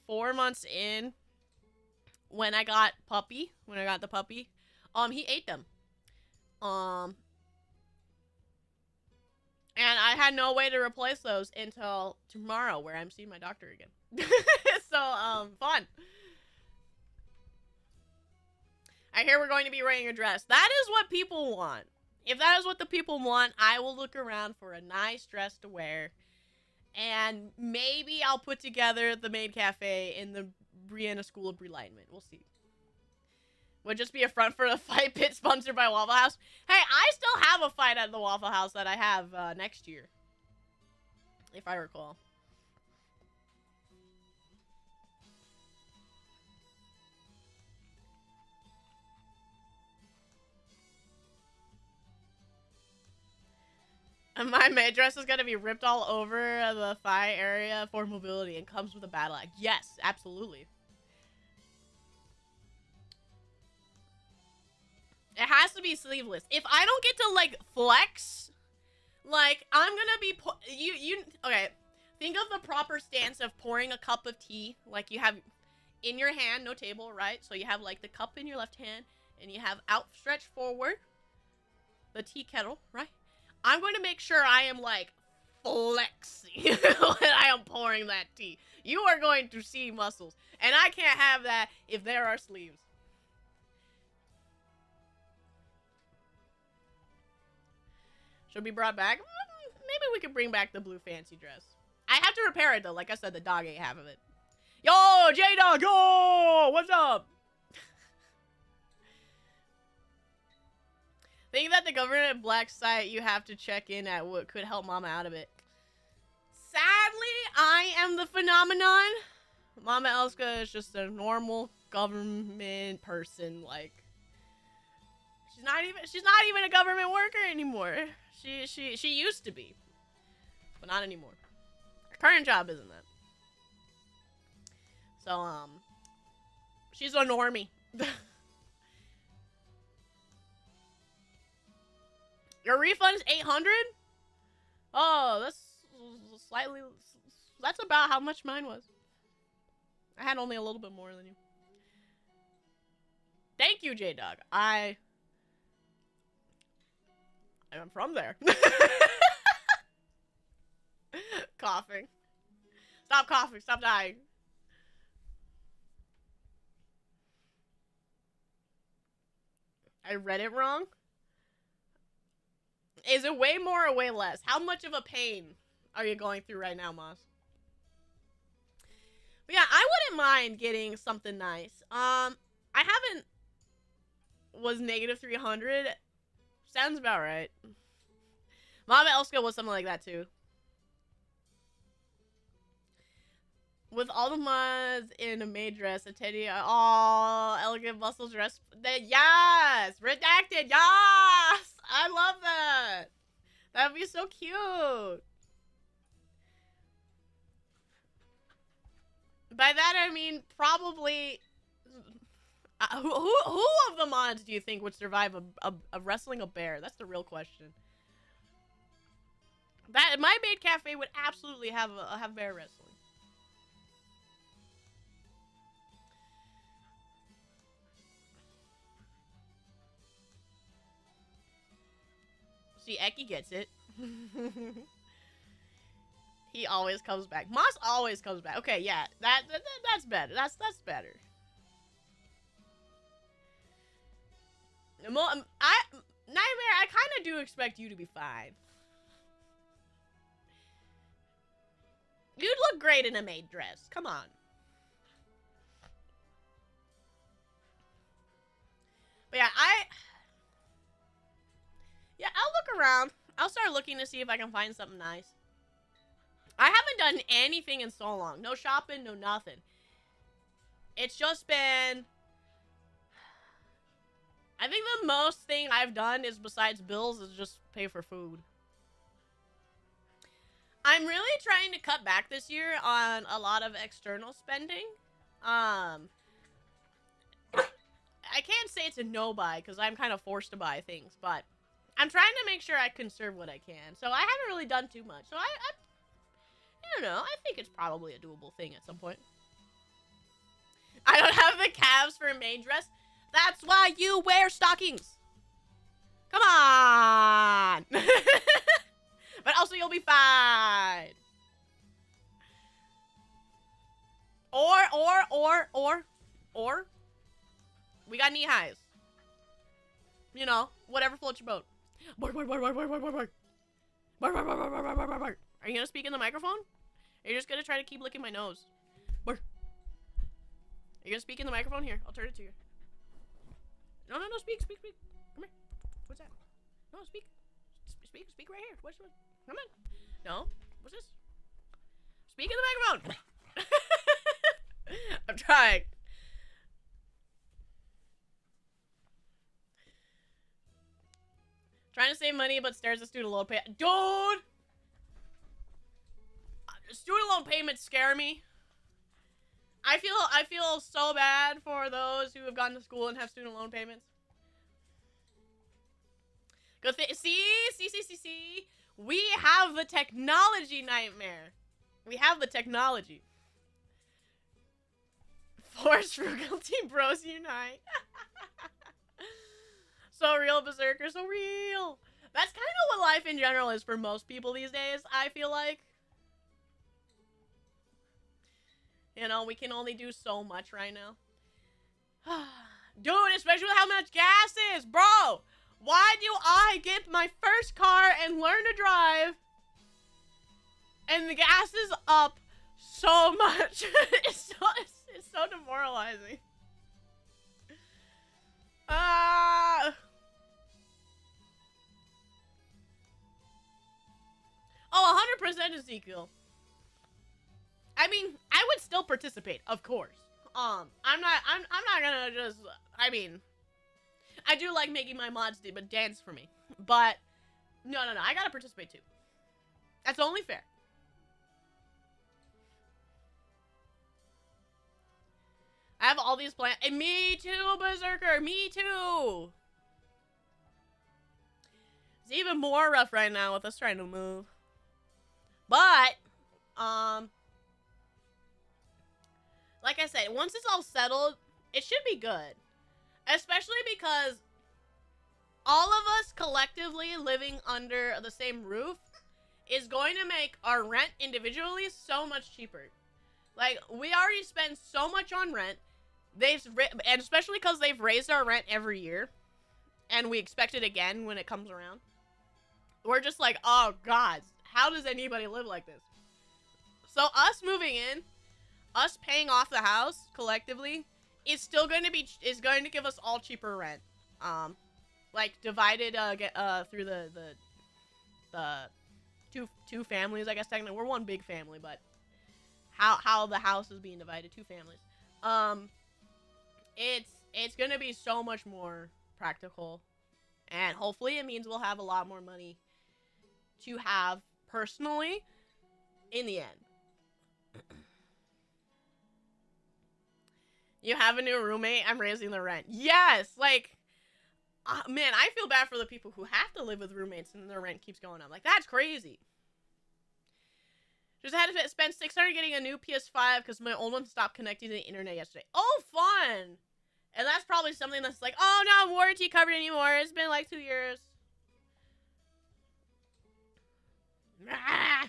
4 months in, when I got the puppy, he ate them. And I had no way to replace those until tomorrow, where I'm seeing my doctor again. So, fun. I hear we're going to be wearing a dress. That is what people want. If that is what the people want, I will look around for a nice dress to wear. And maybe I'll put together the maid cafe in the Brianna School of Relinement. We'll see. Would just be a front for a fight pit sponsored by Waffle House. Hey, I still have a fight at the Waffle House that I have next year. If I recall. And my maid dress is going to be ripped all over the thigh area for mobility and comes with a battle axe. Yes, absolutely. It has to be sleeveless. If I don't get to, like, flex, like, I'm gonna be, okay, think of the proper stance of pouring a cup of tea, like you have in your hand, no table, right? So you have, like, the cup in your left hand, and you have outstretched forward the tea kettle, right? I'm going to make sure I am, like, flexing when I am pouring that tea. You are going to see muscles, and I can't have that if there are sleeves. Should be brought back? Maybe we could bring back the blue fancy dress. I have to repair it, though. Like I said, the dog ate half of it. Yo, J-Dog, yo! What's up? Think that the government black site you have to check in at what could help Mama out of it. Sadly, I am the phenomenon. Mama Elska is just a normal government person. Like, she's not even a government worker anymore. She used to be, but not anymore. Her current job isn't that. So, she's a normie. Your refund is $800? Oh, that's about how much mine was. I had only a little bit more than you. Thank you, J-Dog. I'm from there. Coughing. Stop coughing. Stop dying. I read it wrong? Is it way more or way less? How much of a pain are you going through right now, Moss? But yeah, I wouldn't mind getting something nice. I haven't... Was negative 300? Sounds about right. Mama Elska was something like that, too. With all the mods in a maid dress, a teddy, all elegant muscle dress. Yes! Redacted, yes! I love that! That would be so cute! By that I mean probably... who of the mods do you think would survive a wrestling a bear? That's the real question. That my maid cafe would absolutely have bear wrestling. See, Eki gets it. He always comes back. Moss always comes back. Okay, yeah, that's better. That's better. Nightmare, I kind of do expect you to be fine. You'd look great in a maid dress. Come on. But yeah, I'll look around. I'll start looking to see if I can find something nice. I haven't done anything in so long. No shopping, no nothing. It's just been... I think the most thing I've done is, besides bills, is just pay for food. I'm really trying to cut back this year on a lot of external spending. I can't say it's a no-buy, because I'm kind of forced to buy things, but I'm trying to make sure I conserve what I can. So I haven't really done too much. So I don't know. I think it's probably a doable thing at some point. I don't have the calves for a maid dress. That's why you wear stockings. Come on. But also you'll be fine. Or we got knee highs. You know, whatever floats your boat. Are you gonna speak in the microphone? Or are you just gonna try to keep licking my nose? Are you gonna speak in the microphone? Here, I'll turn it to you. No, speak. Come here. What's that? No, speak right here. Come on. No, what's this? Speak in the microphone. I'm trying. Trying to save money, but stares at student loan pay. Dude! Student loan payments scare me. I feel so bad for those who have gone to school and have student loan payments. See. We have the technology, Nightmare. We have the technology. Forced frugality bros unite. So real, Berserker, so real. That's kind of what life in general is for most people these days, I feel like. You know, we can only do so much right now. Dude, especially with how much gas is. Bro, why do I get my first car and learn to drive, and the gas is up so much? It's so demoralizing. Oh, 100% Ezekiel. I mean, I would still participate, of course. I'm not gonna just, I mean, I do like making my mods dance for me, but no, I gotta participate too. That's only fair. I have all these plans, and me too, Berserker, me too. It's even more rough right now with us trying to move. But, like I said, once it's all settled, it should be good. Especially because all of us collectively living under the same roof is going to make our rent individually so much cheaper. Like, we already spend so much on rent. And especially because they've raised our rent every year. And we expect it again when it comes around. We're just like, oh, God, how does anybody live like this? So us moving in, us paying off the house collectively is still going to give us all cheaper rent. Like divided through the two families, I guess technically we're one big family, but how the house is being divided, 2 families. It's gonna be so much more practical, and hopefully it means we'll have a lot more money to have personally in the end. You have a new roommate, I'm raising the rent. Yes, like, man, I feel bad for the people who have to live with roommates and their rent keeps going up. Like, that's crazy. Just had to spend $600 getting a new PS5 because my old one stopped connecting to the internet yesterday. Oh, fun! And that's probably something that's like, oh, not warranty covered anymore. It's been like 2 years. Ah.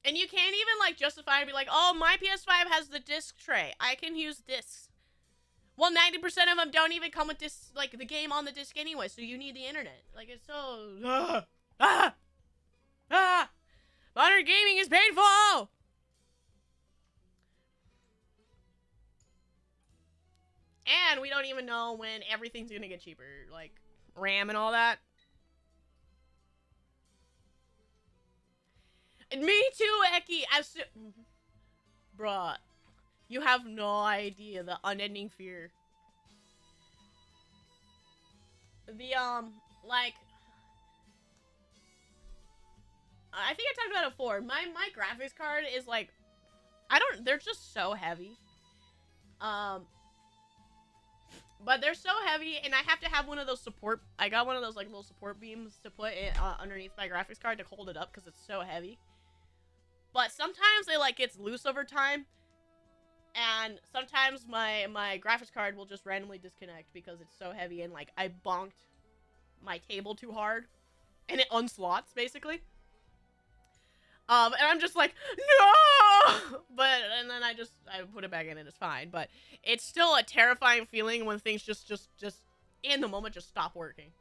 And you can't even, like, justify and be like, oh, my PS5 has the disc tray. I can use discs. Well, 90% of them don't even come with discs, like, the game on the disc anyway, so you need the internet. Like, it's so... Modern gaming is painful! And we don't even know when everything's gonna get cheaper. Like, RAM and all that. And me too, Eki! Bruh. You have no idea the unending fear. The, like... I think I talked about it before. My graphics card is, like... they're just so heavy. But they're so heavy, and I have to have one of those support... I got one of those, like, little support beams to put it underneath my graphics card to hold it up, because it's so heavy. But sometimes it, like, gets loose over time. And sometimes my graphics card will just randomly disconnect because it's so heavy, and, like, I bonked my table too hard. And it unslots, basically. And I'm just like, no! And then I put it back in and it's fine. But it's still a terrifying feeling when things just in the moment just stop working.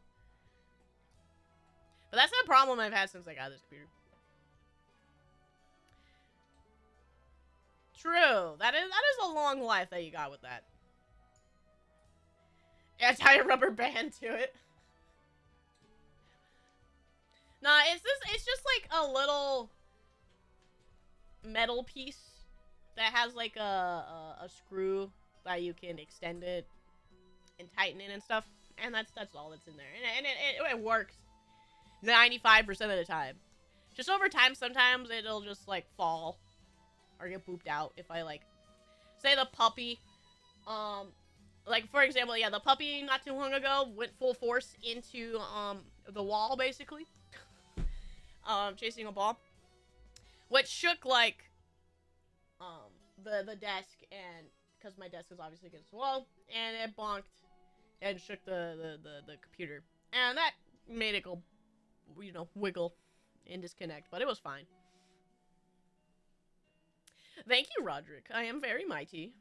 But that's a problem I've had since I got this computer. True. That is a long life that you got with that. Yeah, tie a rubber band to it. Nah, it's just like a little metal piece that has like a screw that you can extend it and tighten it and stuff, and that's all that's in there, and it works 95% of the time. Just over time, sometimes it'll just like fall or get booped out if I like say the puppy, like for example, yeah, the puppy not too long ago went full force into the wall basically, chasing a ball, which shook like the desk, and because my desk is obviously against the wall, and it bonked and shook the computer, and that made it go, you know, wiggle and disconnect, but it was fine. Thank you, Roderick. I am very mighty.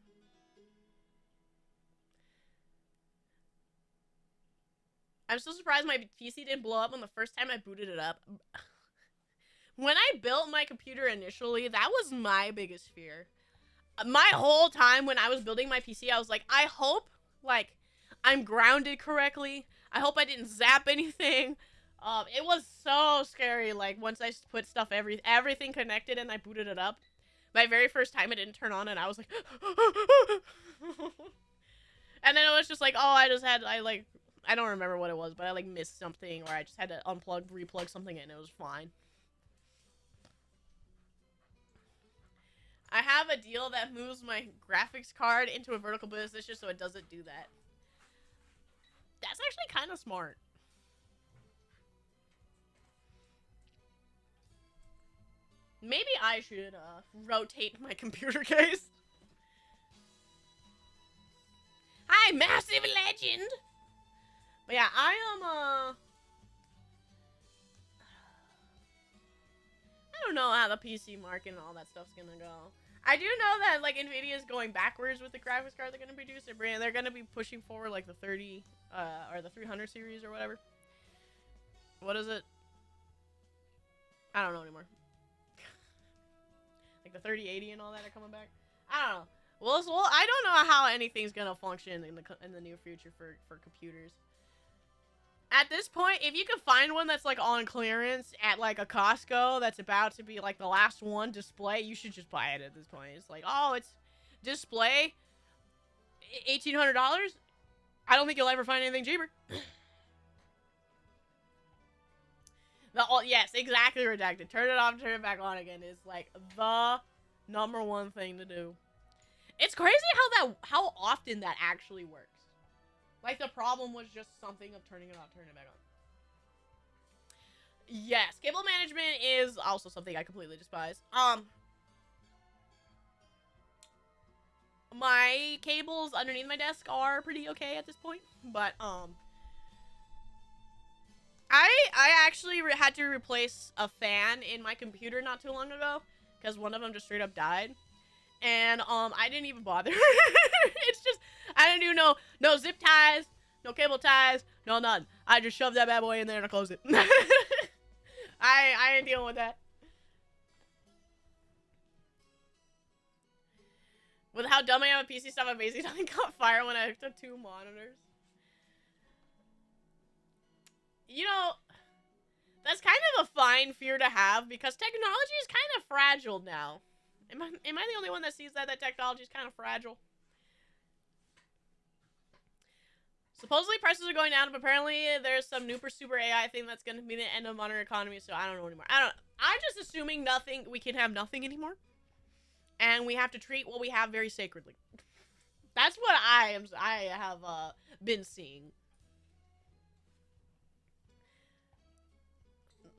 I'm so surprised my PC didn't blow up on the first time I booted it up. When I built my computer initially, that was my biggest fear. My whole time when I was building my PC, I was like, I hope, like, I'm grounded correctly. I hope I didn't zap anything. It was so scary, like, once I put stuff, everything connected and I booted it up. My very first time it didn't turn on and I was like, and then it was just like, oh, I don't remember what it was, but I, like, missed something, or I just had to unplug, replug something, and it was fine. I have a deal that moves my graphics card into a vertical position so it doesn't do that. That's actually kind of smart. Maybe I should rotate my computer case. Hi, massive legend! But yeah, I am, I don't know how the PC market and all that stuff's gonna go. I do know that, like, NVIDIA is going backwards with the graphics card they're gonna produce. They're gonna be pushing forward, like, the 30, or the 300 series or whatever. What is it? I don't know anymore. Like, the 3080 and all that are coming back. I don't know. Well, I don't know how anything's gonna function in the near future for computers. At this point, if you can find one that's like on clearance at like a Costco that's about to be like the last one display, you should just buy it at this point. It's like, oh, it's display $1,800. I don't think you'll ever find anything cheaper. Yes, exactly, redacted. Turn it off, turn it back on again is like the #1 thing to do. It's crazy how often that actually works. Like, the problem was just something of turning it off, turning it back on. Yes, cable management is also something I completely despise. My cables underneath my desk are pretty okay at this point, but, I actually had to replace a fan in my computer not too long ago, because one of them just straight up died. And, I didn't even bother. It's just, I didn't do no zip ties, no cable ties, no none. I just shoved that bad boy in there and I closed it. I ain't dealing with that. With how dumb I am at PC stuff, I'm basically nothing caught fire when I hooked up 2 monitors. You know, that's kind of a fine fear to have because technology is kind of fragile now. Am I the only one that sees that technology is kind of fragile? Supposedly prices are going down, but apparently there's some new super AI thing that's going to be the end of modern economy, so I don't know anymore. I'm just assuming we can have nothing anymore. And we have to treat what we have very sacredly. That's what I have been seeing.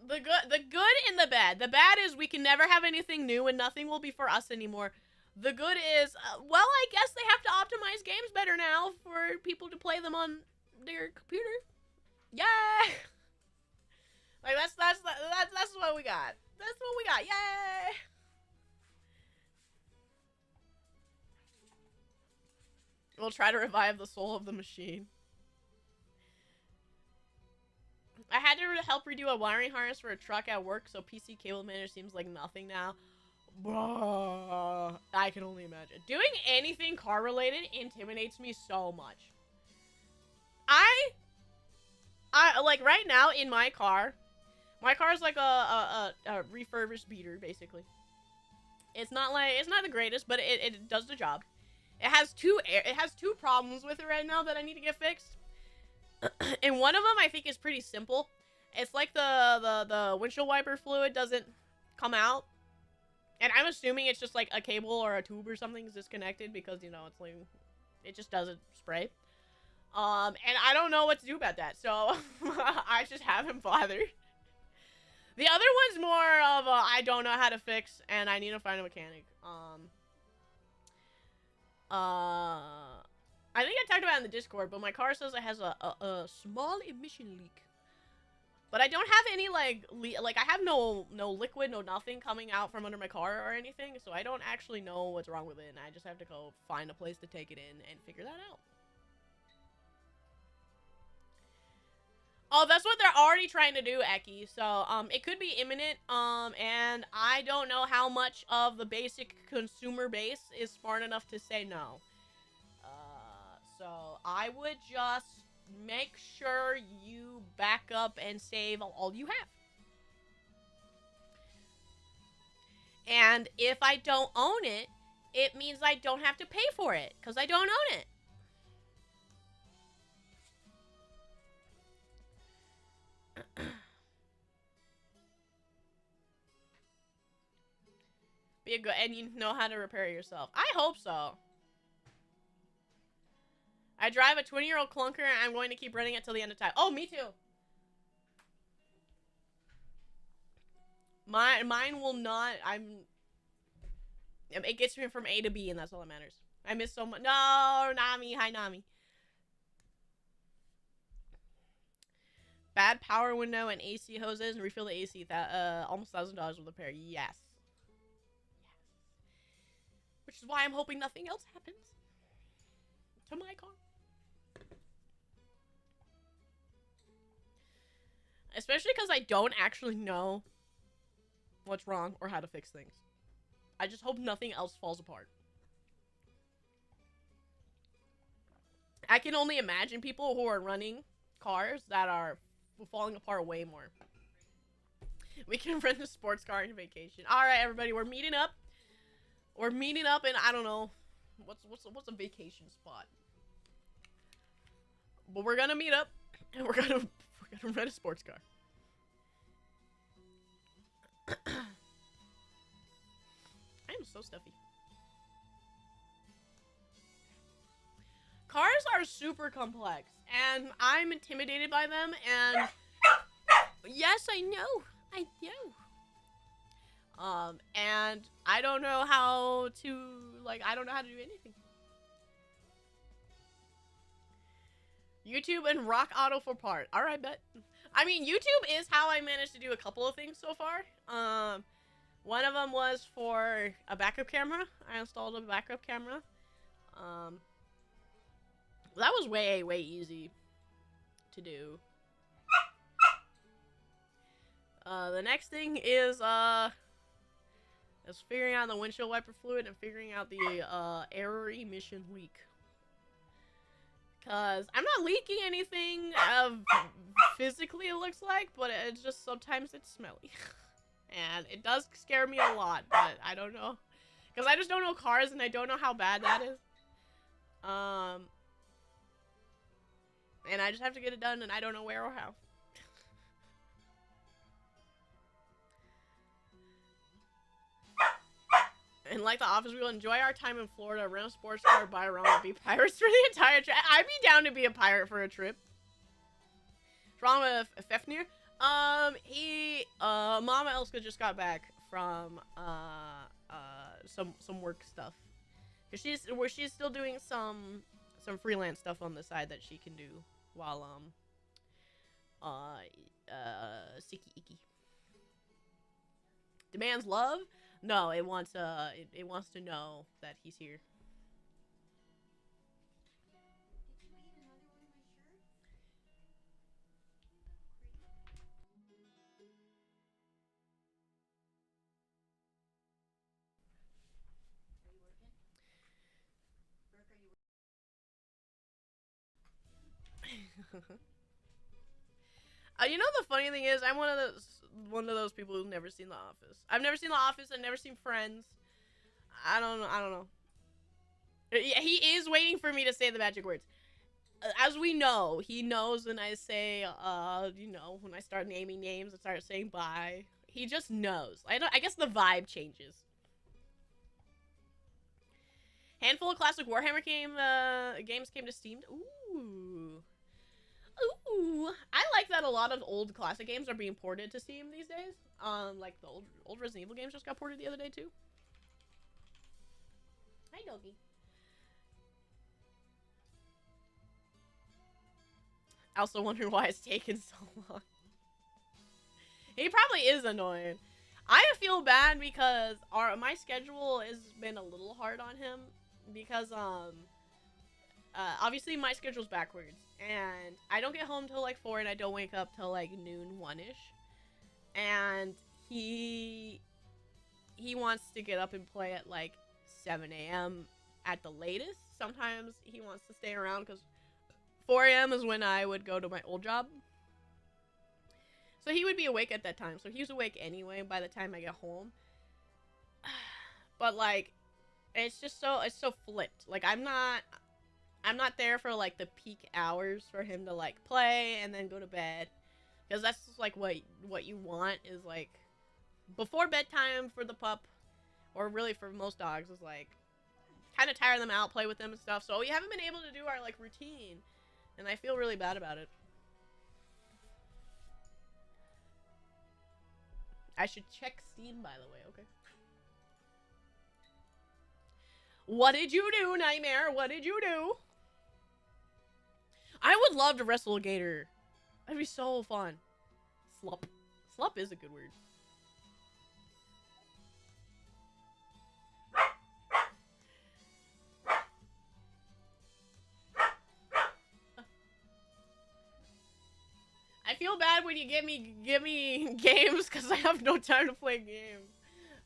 The good and the bad. The bad is we can never have anything new and nothing will be for us anymore. The good is, well, I guess they have to optimize games better now for people to play them on their computer. Yeah. Like that's what we got. That's what we got. Yay. We'll try to revive the soul of the machine. I had to help redo a wiring harness for a truck at work, so PC cable manager seems like nothing now. Bruh, I can only imagine. Doing anything car related intimidates me so much. I like right now in my car is like a refurbished beater basically. It's not the greatest, but it does the job. It has two problems with it right now that I need to get fixed. And one of them I think is pretty simple. It's like the windshield wiper fluid doesn't come out. And I'm assuming it's just like a cable or a tube or something is disconnected because, you know, it's like, it just doesn't spray. And I don't know what to do about that, so I just haven't bothered. The other one's more of a, I don't know how to fix and I need to find a mechanic. I think I talked about it in the Discord, but my car says it has a small emission leak. But I don't have any, like I have no liquid, no nothing coming out from under my car or anything, so I don't actually know what's wrong with it, and I just have to go find a place to take it in and figure that out. Oh, that's what they're already trying to do, Eki. So, it could be imminent, and I don't know how much of the basic consumer base is smart enough to say no. So I would just make sure you back up and save all you have. And if I don't own it, it means I don't have to pay for it, because I don't own it. Be a good, and you know how to repair it yourself. I hope so. I drive a 20-year-old clunker and I'm going to keep running it till the end of time. Oh, me too. Mine will not, it gets me from A to B and that's all that matters. I miss so much. No, Nami. Hi, Nami. Bad power window and AC hoses and refill the AC. That, almost $1,000 with a pair. Yes. Which is why I'm hoping nothing else happens to my car. Especially because I don't actually know what's wrong or how to fix things. I just hope nothing else falls apart. I can only imagine people who are running cars that are falling apart way more. We can rent a sports car on vacation. All right, everybody, we're meeting up. We're meeting up in, I don't know, what's a vacation spot? But we're gonna meet up, and we're gonna rent a sports car. I am so stuffy. Cars are super complex, and I'm intimidated by them, and yes, I know. I do. And I don't know how to, like, I don't know how to do anything. YouTube and Rock Auto for part. Alright, bet. I mean, YouTube is how I managed to do a couple of things so far. One of them was for a backup camera. I installed a backup camera. That was way easy to do. The next thing is figuring out the windshield wiper fluid and figuring out the error emission leak. Cause I'm not leaking anything physically, it looks like, but it's just sometimes it's smelly. And it does scare me a lot, but I don't know. Cause I just don't know cars and I don't know how bad that is. And I just have to get it done and I don't know where or how. And like The Office, we will enjoy our time in Florida, rent a sports car, buy a rum, and be pirates for the entire trip. I'd be down to be a pirate for a trip. What's wrong with Fefnir? Mama Elska just got back from, some work stuff. Cause she's still doing some freelance stuff on the side that she can do while, Siki Iki. Demands love? No, it wants to know that he's here. You know the funny thing is, I'm one of those people who've never seen The Office. I've never seen The Office. I've never seen Friends. I don't know. He is waiting for me to say the magic words. As we know, he knows when I say, you know, when I start naming names and start saying bye. He just knows. I guess the vibe changes. Handful of classic Warhammer games came to Steam. Ooh. Ooh, I like that a lot of old classic games are being ported to Steam these days. Like the old Resident Evil games just got ported the other day too. Hi, doggy. I also wonder why it's taken so long. He probably is annoying. I feel bad because my schedule has been a little hard on him because obviously my schedule's backwards. And I don't get home till like 4 and I don't wake up till like noon 1-ish. And he wants to get up and play at like 7 a.m. at the latest. Sometimes he wants to stay around because 4 a.m. is when I would go to my old job. So he would be awake at that time. So he was awake anyway by the time I get home. But like, it's so flipped. Like I'm not there for like the peak hours for him to like play and then go to bed, because that's just like what you want is like before bedtime for the pup, or really for most dogs, is like kind of tire them out, play with them and stuff. So we haven't been able to do our like routine, and I feel really bad about it. I should check Steam, by the way. Okay. What did you do, Nightmare? What did you do? I would love to wrestle a gator. That'd be so fun. Slup. Slup is a good word. I feel bad when you give me games because I have no time to play games.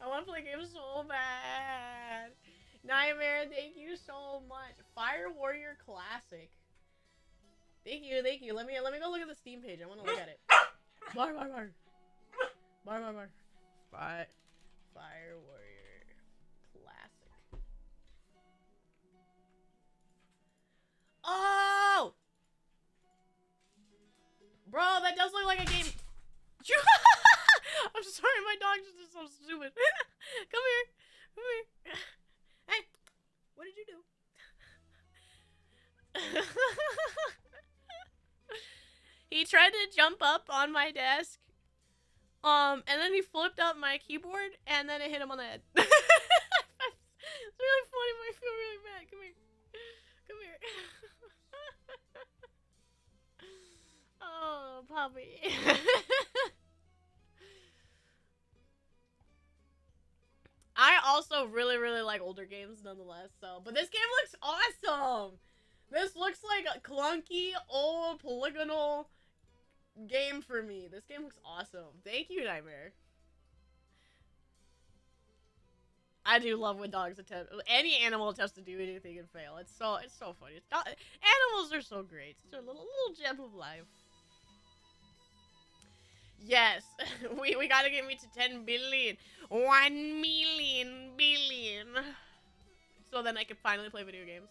I want to play games so bad. Nightmare, thank you so much. Fire Warrior Classic. Thank you, thank you. Let me go look at the Steam page. I want to look at it. Bar, bar, bar. Bar, bar, bar. Fire Warrior Classic. Oh! Bro, that does look like a game. I'm sorry, my dog just is so stupid. Come here. Come here. Hey, what did you do? He tried to jump up on my desk. And then he flipped up my keyboard, and then it hit him on the head. It's really funny, but I feel really bad. Come here. Come here. Oh, puppy. I also really, really like older games nonetheless, so. But this game looks awesome! This looks like a clunky, old, polygonal game for me. This game looks awesome. Thank you, Nightmare. I do love when dogs attempt, any animal attempts to do anything and fail. It's so funny. It's not, animals are so great. It's a little gem of life. Yes, we gotta get me to 10 billion. 1 million billion. So then I can finally play video games.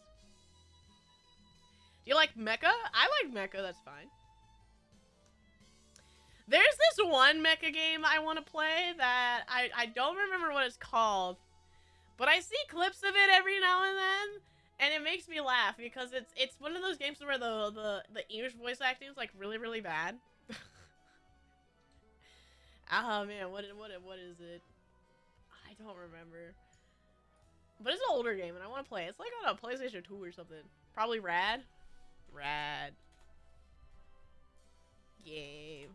Do you like mecha? I like mecha, that's fine. There's this one mecha game I want to play that I don't remember what it's called. But I see clips of it every now and then, and it makes me laugh because it's one of those games where the English voice acting is like really, really bad. Oh man, what is it? I don't remember. But it's an older game and I want to play it. It's like on a PlayStation 2 or something. Probably Rad. Rad. Game.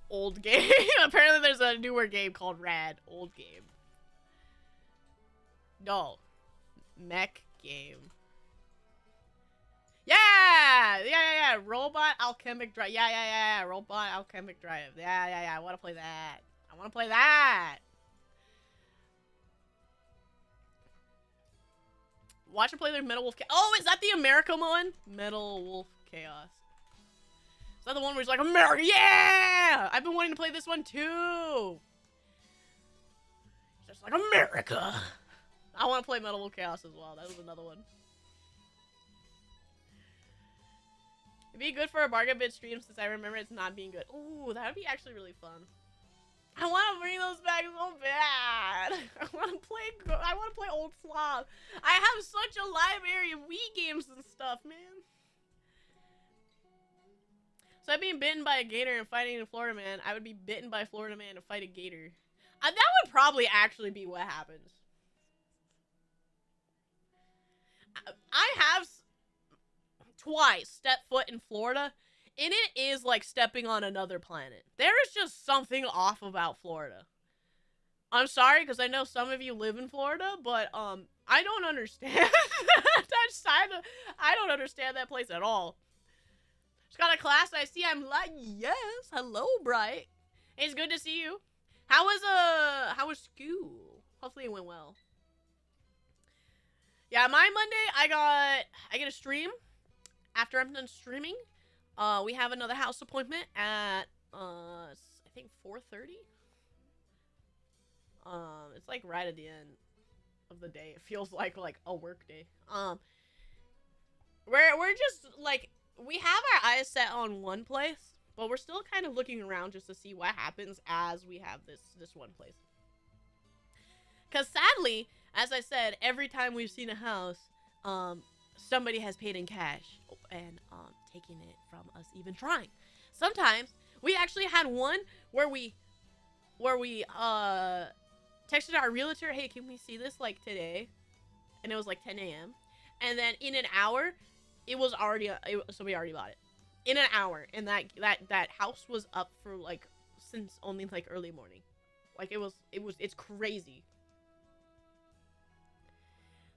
Old game. Apparently there's a newer game called Rad. Old game. No. Mech game. Yeah! Robot Alchemic Drive. Yeah. Robot Alchemic Drive. Yeah. I want to play that. I want to play that. Watch her play their Metal Wolf Chaos. Oh, is that the America one? Metal Wolf Chaos. Is that the one where he's like, America, yeah! I've been wanting to play this one too. Just like, America. I want to play Metal Wolf Chaos as well. That was another one. It'd be good for a Bargain Bit stream since I remember it's not being good. Ooh, that would be actually really fun. I want to bring those back so bad. I want to play old Slob. I have such a library of Wii games and stuff, man. So I'm being bitten by a gator and fighting a Florida man. I would be bitten by a Florida man to fight a gator. That would probably actually be what happens. I have twice stepped foot in Florida, and it is like stepping on another planet. There is just something off about Florida. I'm sorry, because I know some of you live in Florida, but I don't understand that side of, I don't understand that place at all. Just got a class, I see, I'm like, yes, hello, Bright. It's good to see you. How was school? Hopefully it went well. Yeah, my Monday, I get a stream. After I'm done streaming, we have another house appointment at, I think 4:30. It's like right at the end of the day. It feels like a work day. We're just like, we have our eyes set on one place, but we're still kind of looking around just to see what happens as we have this one place. Because sadly, as I said, every time we've seen a house, somebody has paid in cash and taken it from us even trying. Sometimes we actually had one where we texted our realtor, hey, can we see this like today? And it was like 10 a.m. And then in an hour, it was already so we already bought it in an hour, and that house was up for like since only like early morning. Like it's crazy.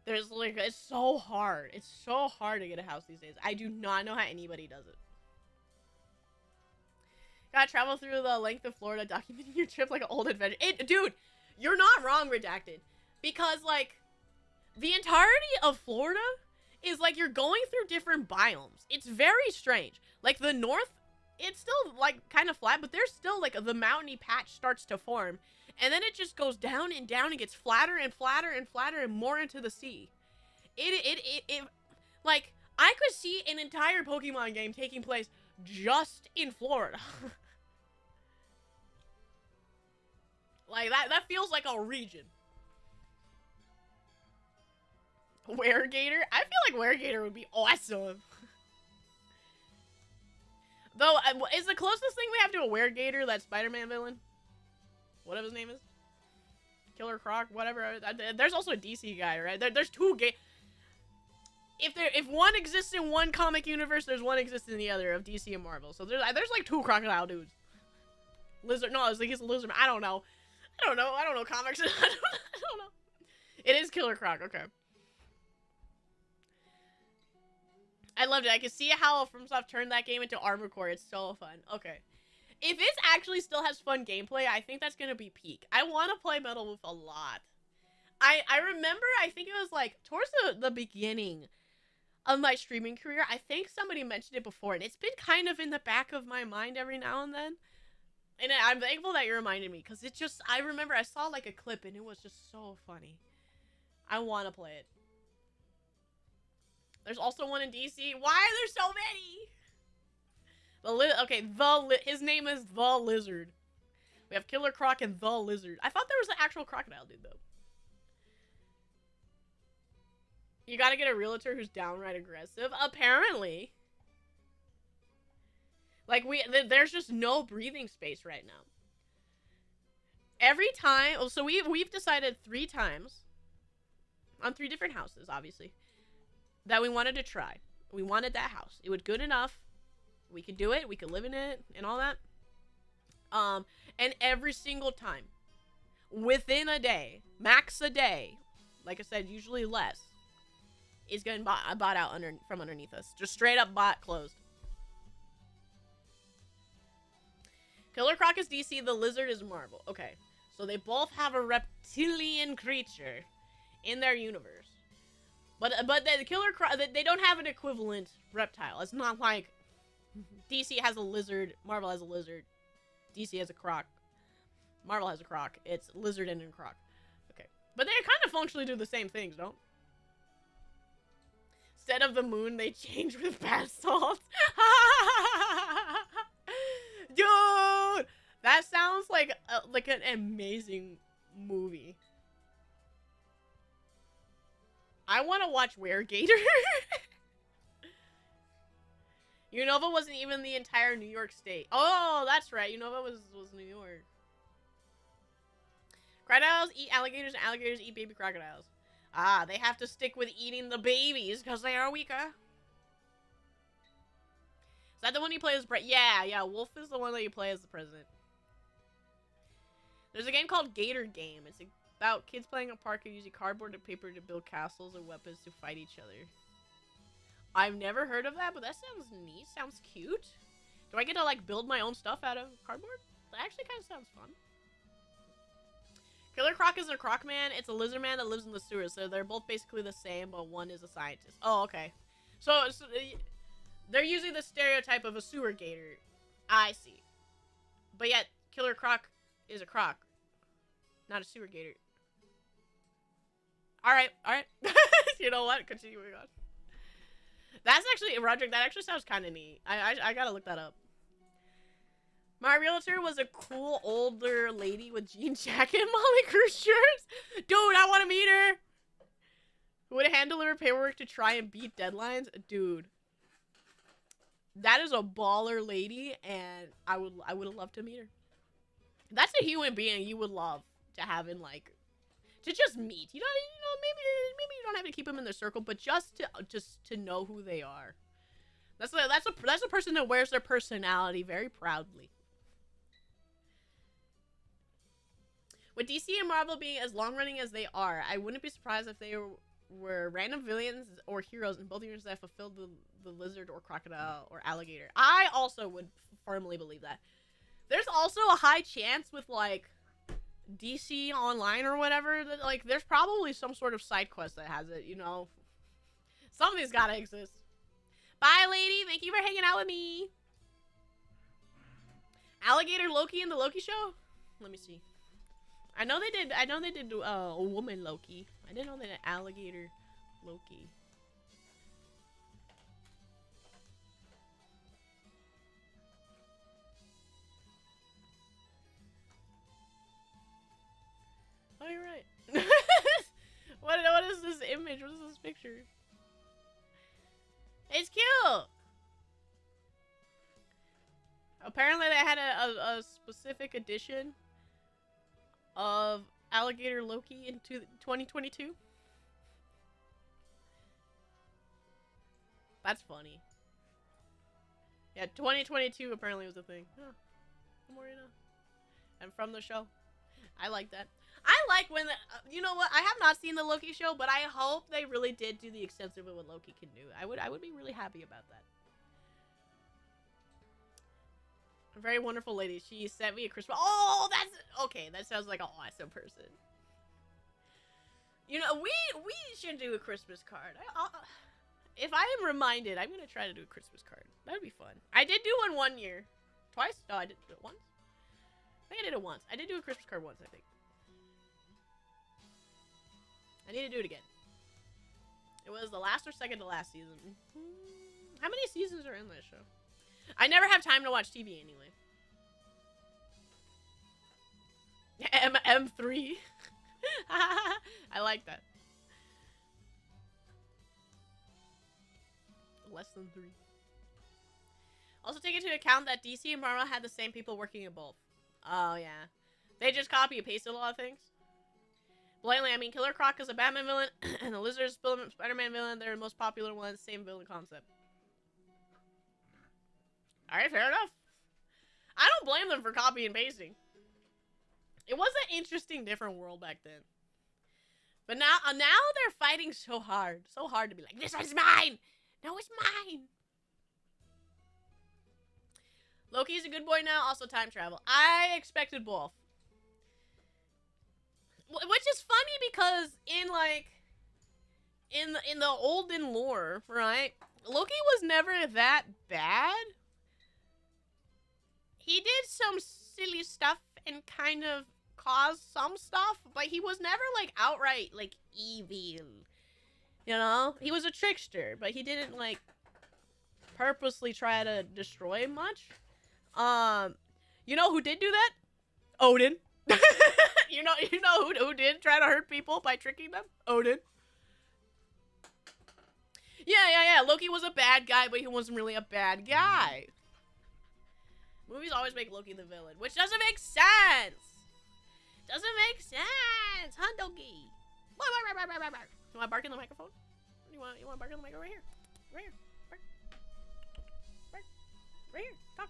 There's like, it's so hard. It's so hard to get a house these days. I do not know how anybody does it. Gotta travel through the length of Florida, documenting your trip like an old adventure. Dude, you're not wrong, Redacted. Because, like, the entirety of Florida is like you're going through different biomes. It's very strange. Like the north, it's still like kind of flat, but there's still like the mountainy patch starts to form, and then it just goes down and down and gets flatter and flatter and flatter and more into the sea. It like I could see an entire Pokemon game taking place just in Florida. Like that feels like a region. Weregator? I feel like Weregator would be awesome. Though, is the closest thing we have to a Weregator that Spider-Man villain? Whatever his name is. Killer Croc, whatever. There's also a DC guy, right? There's two if one exists in one comic universe, there's one exists in the other of DC and Marvel. So there's like two crocodile dudes. Lizard, no, I was like, he's a lizard. I don't know comics. I don't know. It is Killer Croc, okay. I loved it. I could see how FromSoft turned that game into Armor Core. It's so fun. Okay. If it actually still has fun gameplay, I think that's gonna be peak. I want to play Metal Wolf a lot. I remember, I think it was like towards the beginning of my streaming career, I think somebody mentioned it before, and it's been kind of in the back of my mind every now and then. And I'm thankful that you reminded me, because it just, I remember I saw like a clip and it was just so funny. I want to play it. There's also one in DC. Why are there so many? His name is The Lizard. We have Killer Croc and The Lizard. I thought there was an actual crocodile dude, though. You gotta get a realtor who's downright aggressive. Apparently. Like, there's just no breathing space right now. Every time, so we've decided 3 times, on 3 different houses, obviously, that we wanted to try. We wanted that house. It was good enough. We could do it. We could live in it and all that. And every single time, within a day, max a day, like I said, usually less, is getting bought out from underneath us. Just straight up bought closed. Killer Croc is DC, the Lizard is Marvel. Okay, so they both have a reptilian creature in their universe. But the Killer Croc, they don't have an equivalent reptile. It's not like DC has a lizard, Marvel has a lizard, DC has a croc, Marvel has a croc. It's lizard and a croc. Okay, but they kind of functionally do the same things, don't? Instead of the moon, they change with bath salts. Dude, that sounds like an amazing movie. I want to watch Weregator. Unova wasn't even the entire New York state. Oh, that's right. Unova was New York. Crocodiles eat alligators and alligators eat baby crocodiles. Ah, they have to stick with eating the babies because they are weaker. Is that the one you play as Yeah, Wolf is the one that you play as the president. There's a game called Gator Game. It's about kids playing a park and using cardboard and paper to build castles and weapons to fight each other. I've never heard of that, but that sounds neat. Sounds cute. Do I get to, like, build my own stuff out of cardboard? That actually kind of sounds fun. Killer Croc is a croc man. It's a lizard man that lives in the sewers. So they're both basically the same, but one is a scientist. Oh, okay. So they're using the stereotype of a sewer gator. I see. But yet, Killer Croc is a croc, not a sewer gator. Alright. You know what? Continuing on. That's actually, Roderick, that actually sounds kind of neat. I gotta look that up. My realtor was a cool older lady with jean jacket and Molly Cruise shirts. Dude, I want to meet her. Who would hand deliver paperwork to try and beat deadlines? Dude. That is a baller lady, and I would have loved to meet her. That's a human being you would love to have in, like, to just meet. You know, maybe you don't have to keep them in their circle, but just to know who they are. That's a person that wears their personality very proudly. With DC and Marvel being as long-running as they are, I wouldn't be surprised if they were random villains or heroes in both universes that fulfilled the lizard or crocodile or alligator. I also would firmly believe that. There's also a high chance with, like, DC Online or whatever, that, like, there's probably some sort of side quest that has it, you know? Something's gotta exist. Bye, lady. Thank you for hanging out with me. Alligator Loki in the Loki show? Let me see. I know they did a woman Loki. I didn't know they did alligator Loki. Oh, you're right. What is this image? What is this picture? It's cute! Apparently they had a specific edition of Alligator Loki in 2022. That's funny. Yeah, 2022 apparently was a thing. Huh. The more you know. And from the show. I like that. I like when you know what? I have not seen the Loki show, but I hope they really did do the extensive of what Loki can do. I would be really happy about that. A very wonderful lady. She sent me a Christmas. Oh, that's okay. That sounds like an awesome person. You know, we should do a Christmas card. If I am reminded, I'm gonna try to do a Christmas card. That'd be fun. I did do one year, twice. No, I did it once. I think I did it once. I did do a Christmas card once, I think. I need to do it again. It was the last or second to last season. How many seasons are in this show? I never have time to watch TV anyway. M3. I like that. Less than 3. Also take into account that DC and Marvel had the same people working in both. Oh, yeah. They just copy and pasted a lot of things. Blatantly, I mean, Killer Croc is a Batman villain, and the Lizard is a Spider-Man villain. They're the most popular ones. Same villain concept. Alright, fair enough. I don't blame them for copy and pasting. It was an interesting, different world back then. But now they're fighting so hard. So hard to be like, this one's mine! No, it's mine! Loki's a good boy now, also time travel. I expected both. Which is funny because in the olden lore, right? Loki was never that bad. He did some silly stuff and kind of caused some stuff, but he was never like outright like evil. You know? He was a trickster, but he didn't like purposely try to destroy much. You know who did do that? Odin. you know who did try to hurt people by tricking them? Odin. Yeah. Loki was a bad guy, but he wasn't really a bad guy. Movies always make Loki the villain, which doesn't make sense. Doesn't make sense, huh, Doki? You want to bark in the microphone? You want to bark in the microphone right here? Right here. Bark. Bark. Right here. Talk.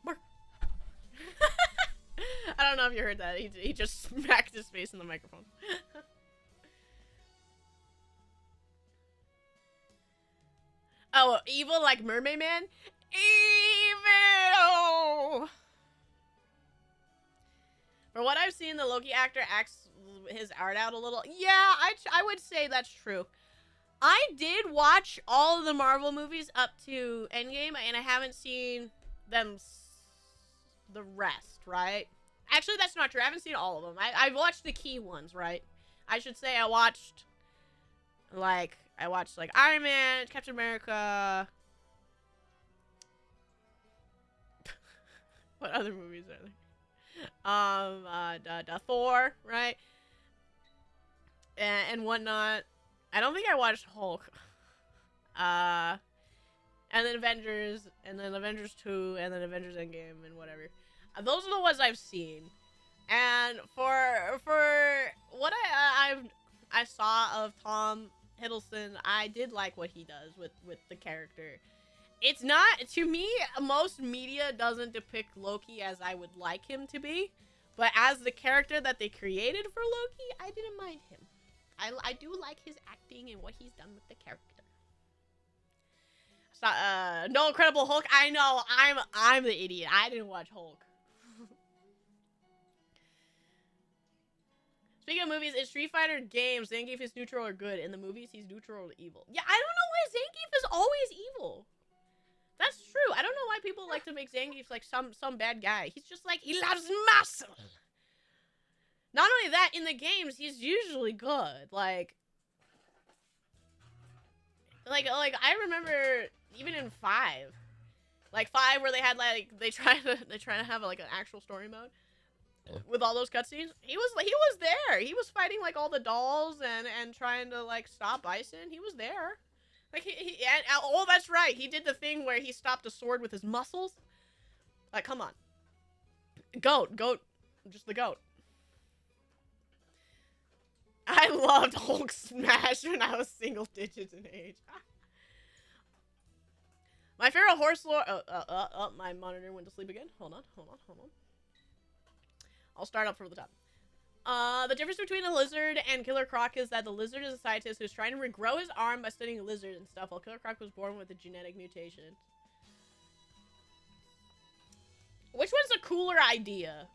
Bark. I don't know if you heard that. He just smacked his face in the microphone. Oh, evil like Mermaid Man? Evil! For what I've seen, the Loki actor acts his art out a little. Yeah, I would say that's true. I did watch all of the Marvel movies up to Endgame, and I haven't seen them the rest, right? Actually, that's not true. I haven't seen all of them. I've watched the key ones, right? I should say I watched like Iron Man, Captain America. What other movies are there? Thor, right? And whatnot. I don't think I watched Hulk. And then Avengers, and then Avengers 2, and then Avengers Endgame, and whatever. Those are the ones I've seen. And for what I saw of Tom Hiddleston, I did like what he does with the character. It's not, to me, most media doesn't depict Loki as I would like him to be. But as the character that they created for Loki, I didn't mind him. I do like his acting and what he's done with the character. So, no Incredible Hulk. I know, I'm the idiot. I didn't watch Hulk. Speaking of movies, in Street Fighter games, Zangief is neutral or good. In the movies, he's neutral or evil. Yeah, I don't know why Zangief is always evil. That's true. I don't know why people like to make Zangief like some bad guy. He's just like, he loves muscle. Not only that, in the games, he's usually good. Like I remember even in 5. Like 5 where they had like they try to have like an actual story mode with all those cutscenes. He was there. He was fighting like all the dolls and trying to like stop Bison. He was there. Like oh, that's right. He did the thing where he stopped a sword with his muscles. Like, come on. Goat, just the goat. I loved Hulk Smash when I was single digits in age. My favorite horse lore. My monitor went to sleep again. Hold on. I'll start up from the top. The difference between the lizard and Killer Croc is that the lizard is a scientist who's trying to regrow his arm by studying lizards and stuff, while Killer Croc was born with a genetic mutation. Which one's a cooler idea?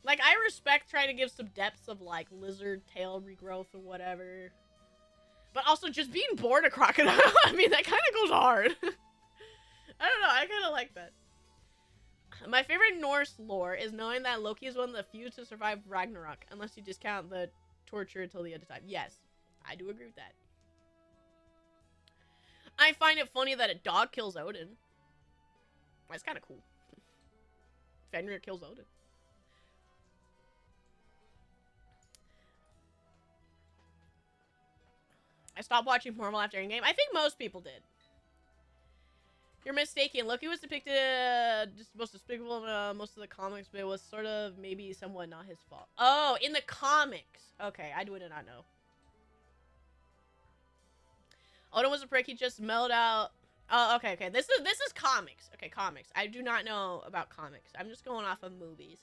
Like, I respect trying to give some depths of, like, lizard tail regrowth or whatever. But also, just being born a crocodile, I mean, that kind of goes hard. I don't know, I kind of like that. My favorite Norse lore is knowing that Loki is one of the few to survive Ragnarok, unless you discount the torture until the end of time. Yes, I do agree with that. I find it funny that a dog kills Odin. That's kind of cool. Fenrir kills Odin. I stopped watching Marvel after Endgame. I think most people did. You're mistaken. Loki was depicted just most despicable in most of the comics, but it was sort of maybe somewhat not his fault. Oh, in the comics. Okay, I did not know. Odin was a prick. He just mellowed out. Oh, okay. This is comics. Okay, comics. I do not know about comics. I'm just going off of movies.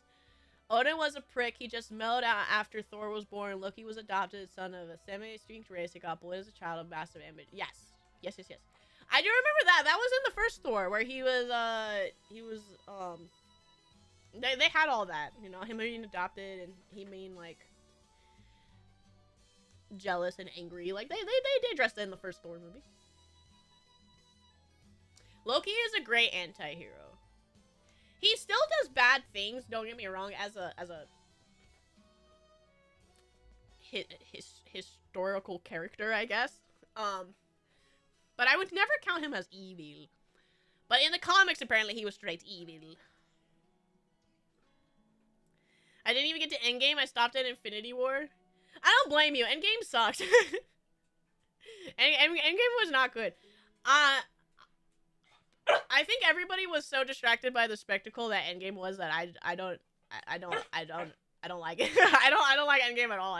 Odin was a prick. He just mellowed out after Thor was born. Loki was adopted, son of a semi-extinct race. He got bullied as a child of massive ambition. Yes. I do remember that. That was in the first Thor, where they had all that, you know, him being adopted and he being, like, jealous and angry. Like, they addressed that in the first Thor movie. Loki is a great anti-hero. He still does bad things, don't get me wrong, as a historical character, I guess. But I would never count him as evil. But in the comics, apparently, he was straight evil. I didn't even get to Endgame. I stopped at Infinity War. I don't blame you. Endgame sucked. Endgame was not good. I think everybody was so distracted by the spectacle that Endgame was that I don't like it. I don't like Endgame at all.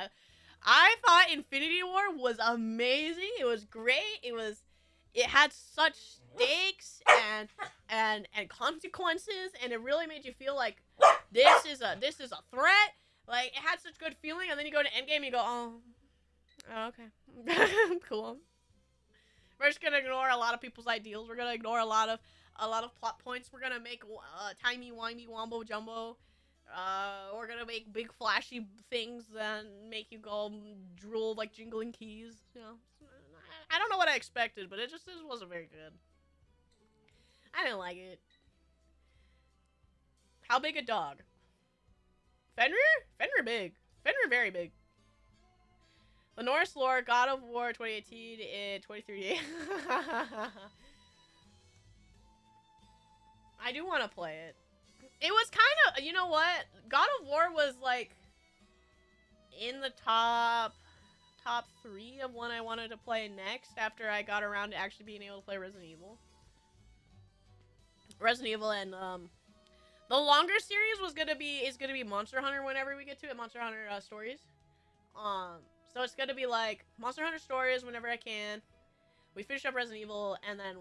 I thought Infinity War was amazing. It was great. It had such stakes and consequences, and it really made you feel like this is a threat. Like, it had such good feeling, and then you go to Endgame and you go, oh okay. Cool. We're just gonna ignore a lot of people's ideals. We're gonna ignore a lot of plot points. We're gonna make timey-wimey wombo jumbo. We're gonna make big flashy things that make you go drool like jingling keys. You know, I don't know what I expected, but it just wasn't very good. I didn't like it. How big a dog? Fenrir? Fenrir big. Fenrir very big. The Norse lore, God of War 2018 in 2038. I do want to play it. It was kind of, you know what? God of War was like in the top 3 of one I wanted to play next after I got around to actually being able to play Resident Evil. Resident Evil and the longer series is gonna be Monster Hunter whenever we get to it. Monster Hunter Stories. So it's gonna be like Monster Hunter Stories whenever I can. We finish up Resident Evil, and then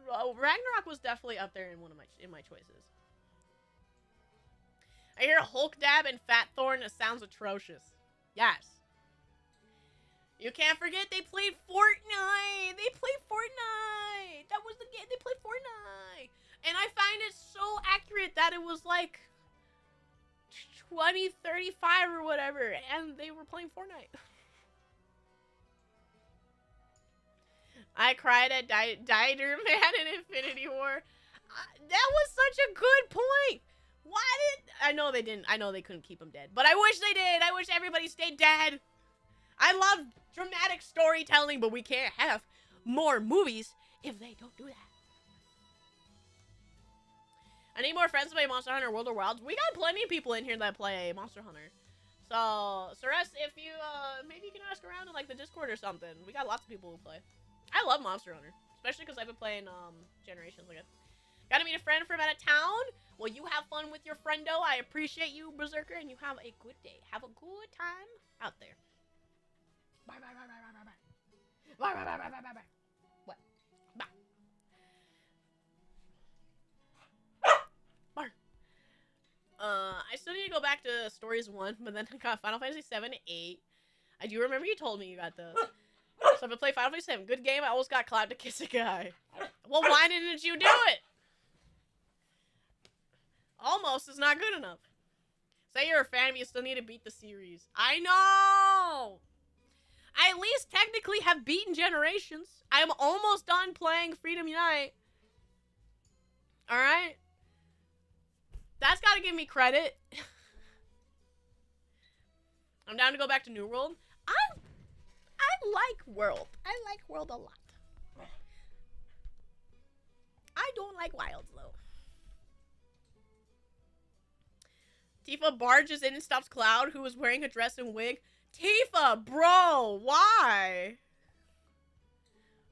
Ragnarok was definitely up there in my choices. I hear Hulk Dab and Fat Thorn. It sounds atrocious. Yes. You can't forget they played Fortnite. That was the game. They played Fortnite. And I find it so accurate that it was like 2035 or whatever, and they were playing Fortnite. I cried at Dieter Man in Infinity War. That was such a good point. Why did... I know they didn't. I know they couldn't keep him dead. But I wish they did. I wish everybody stayed dead. I love dramatic storytelling, but we can't have more movies if they don't do that. I need more friends to play Monster Hunter World of Wilds. We got plenty of people in here that play Monster Hunter. So, Ceres, if you, maybe you can ask around in, like, the Discord or something. We got lots of people who play. I love Monster Hunter. Especially because I've been playing, Generations again. Gotta meet a friend from out of town? Well, you have fun with your friendo. I appreciate you, Berserker, and you have a good day. Have a good time out there. Bye, bye, bye, bye, bye, bye, bye. Bye, bye, bye, bye, bye, bye, bye. What? Bye. Bar. I still need to go back to Stories 1, but then I got Final Fantasy 7 and 8. I do remember you told me you got those. So I'm gonna play Final Fantasy 7. Good game. I almost got clapped to kiss a guy. Well, why didn't you do it? Almost is not good enough. Say you're a fan, but you still need to beat the series. I know! I at least technically have beaten Generations. I'm almost done playing Freedom Unite. Alright? That's gotta give me credit. I'm down to go back to New World. I like World. I like World a lot. I don't like Wilds, though. Tifa barges in and stops Cloud, who was wearing a dress and wig. Tifa, bro, why?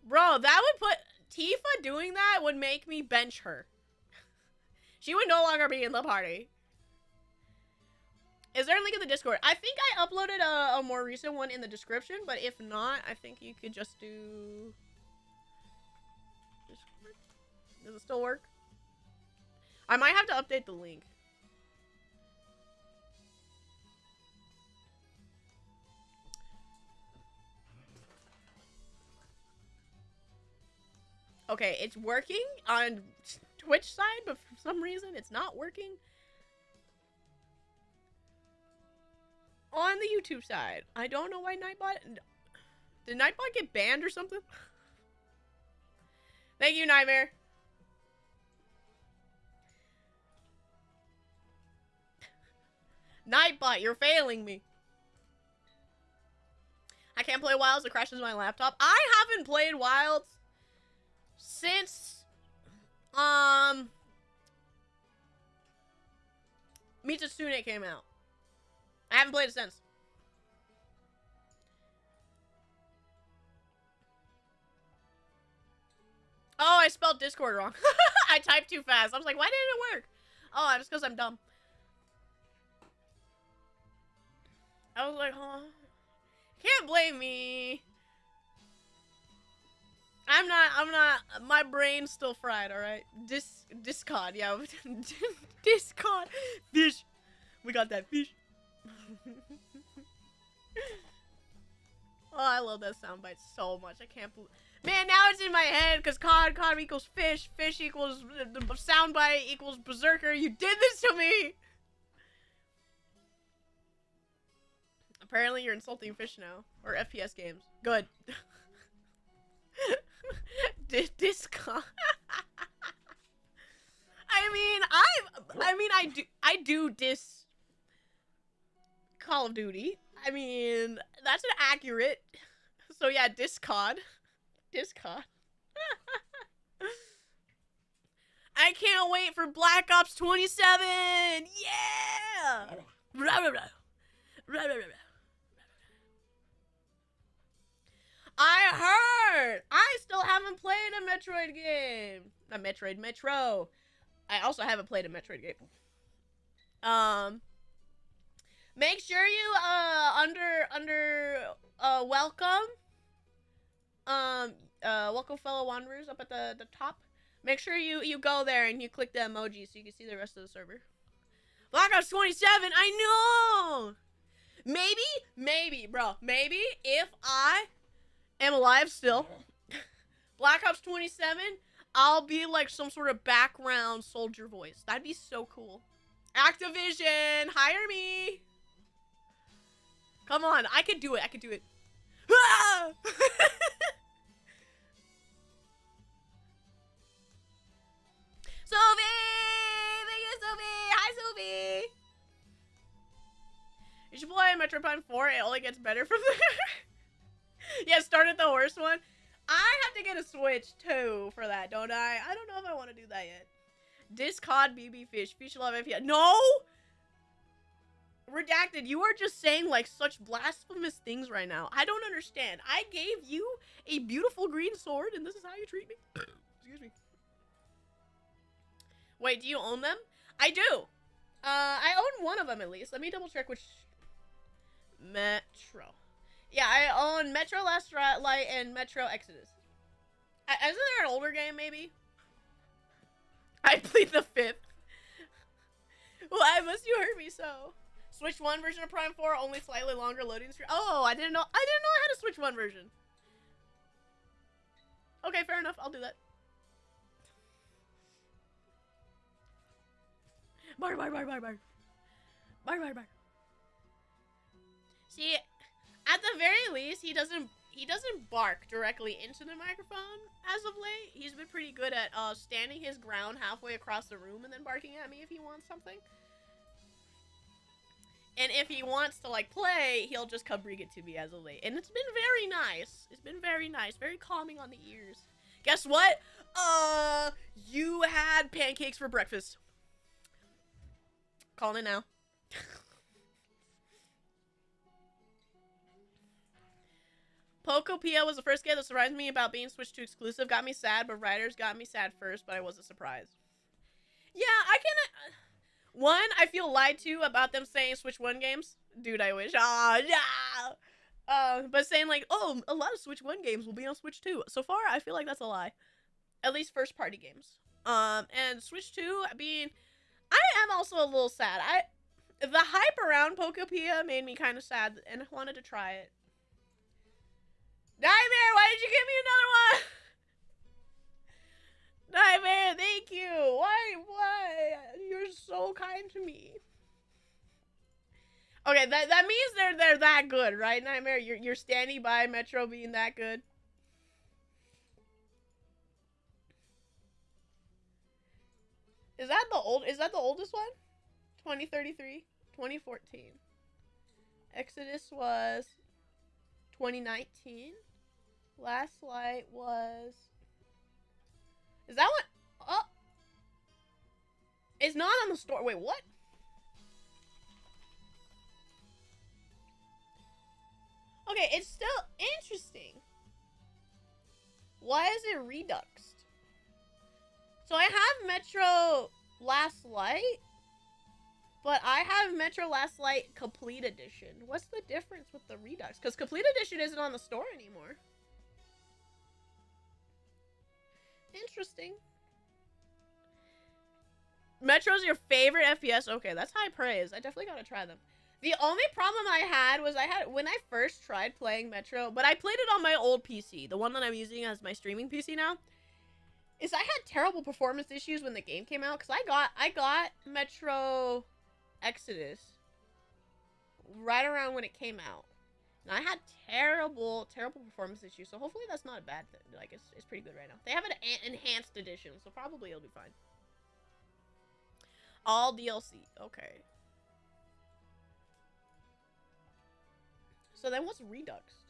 Bro, that would put... Tifa doing that would make me bench her. She would no longer be in the party. Is there a link in the Discord? I think I uploaded a more recent one in the description, but if not, I think you could just do... Discord? Does it still work? I might have to update the link. Okay, it's working on Twitch side, but for some reason it's not working on the YouTube side. I don't know why Nightbot... Did Nightbot get banned or something? Thank you, Nightmare. Nightbot, you're failing me. I can't play Wilds. It crashes my laptop. I haven't played Wilds since Mitsune came out. I haven't played it since. Oh, I spelled Discord wrong. I typed too fast. I was like, why didn't it work? Oh, just because I'm dumb. I was like, huh? Can't blame me. I'm not, my brain's still fried, alright? Discard, yeah. Discard. Fish. We got that fish. Oh, I love that soundbite so much. I can't believe. Man, now it's in my head because cod equals fish. Fish equals the soundbite equals Berserker. You did this to me. Apparently, you're insulting fish now or FPS games. Good. Discon. I do dis Call of Duty. I mean, that's an accurate. So yeah, Discod. I can't wait for Black Ops 27. Yeah. I heard! I still haven't played a Metroid game. Not Metroid, Metro. I also haven't played a Metroid game. Make sure you, welcome. Welcome fellow wanderers up at the top. Make sure you go there and you click the emoji so you can see the rest of the server. Black Ops 27, I know! Maybe, bro, maybe if I am alive still, Black Ops 27, I'll be like some sort of background soldier voice. That'd be so cool. Activision, hire me. Come on, I can do it. I can do it. Ah! Sophie! Thank you, Sophie! Hi, Sophie! You should play Metro Prime 4. It only gets better from there. Yeah, start at the worst one. I have to get a Switch, too, for that, don't I? I don't know if I want to do that yet. Discod BB Fish. Fish love FPS. No! Redacted, you are just saying, like, such blasphemous things right now. I don't understand. I gave you a beautiful green sword, and this is how you treat me? Excuse me. Wait, do you own them? I do. I own one of them, at least. Let me double check which... Metro. Yeah, I own Metro Last Light and Metro Exodus. Isn't there an older game, maybe? I plead the fifth. Why must you hurt me so? Switch 1 version of Prime 4, only slightly longer loading screen. Oh, I didn't know I had a Switch 1 version. Okay, fair enough. I'll do that. Bar. See, at the very least, he doesn't bark directly into the microphone as of late. He's been pretty good at standing his ground halfway across the room and then barking at me if he wants something. And if he wants to, like, play, he'll just come bring it to me as of late. And it's been very nice. It's been very nice. Very calming on the ears. Guess what? You had pancakes for breakfast. Calling it now. Pokopia was the first game that surprised me about being switched to exclusive. Got me sad, but Riders got me sad first, but I wasn't surprised. Yeah, I can... One, I feel lied to about them saying Switch 1 games. Dude, I wish. Oh, no! But saying, like, oh, a lot of Switch 1 games will be on Switch 2. So far, I feel like that's a lie. At least first-party games. And Switch 2 being... I am also a little sad. The hype around Pokopia made me kind of sad, and I wanted to try it. Nightmare, why did you give me another one? Nightmare, thank you. Why? You're so kind to me. Okay, that means they're that good, right, Nightmare? You're standing by Metro being that good. Is that the oldest one? 2033, 2014. Exodus was 2019. Last Light was... Is that one? Oh. It's not on the store. Wait, what? Okay, it's still interesting. Why is it reduxed? So I have Metro Last Light, but I have Metro Last Light Complete Edition. What's the difference with the Redux? Because Complete Edition isn't on the store anymore. Interesting. Metro's your favorite FPS? Okay, that's high praise. I definitely gotta try them. The only problem I had was when I first tried playing Metro, but I played it on my old PC, the one that I'm using as my streaming PC now, is I had terrible performance issues when the game came out, because I got Metro Exodus right around when it came out. And I had terrible performance issues, so hopefully that's not a bad thing. Like, it's pretty good right now. They have an enhanced edition, so probably it'll be fine. All DLC. Okay. So then what's Reduxed?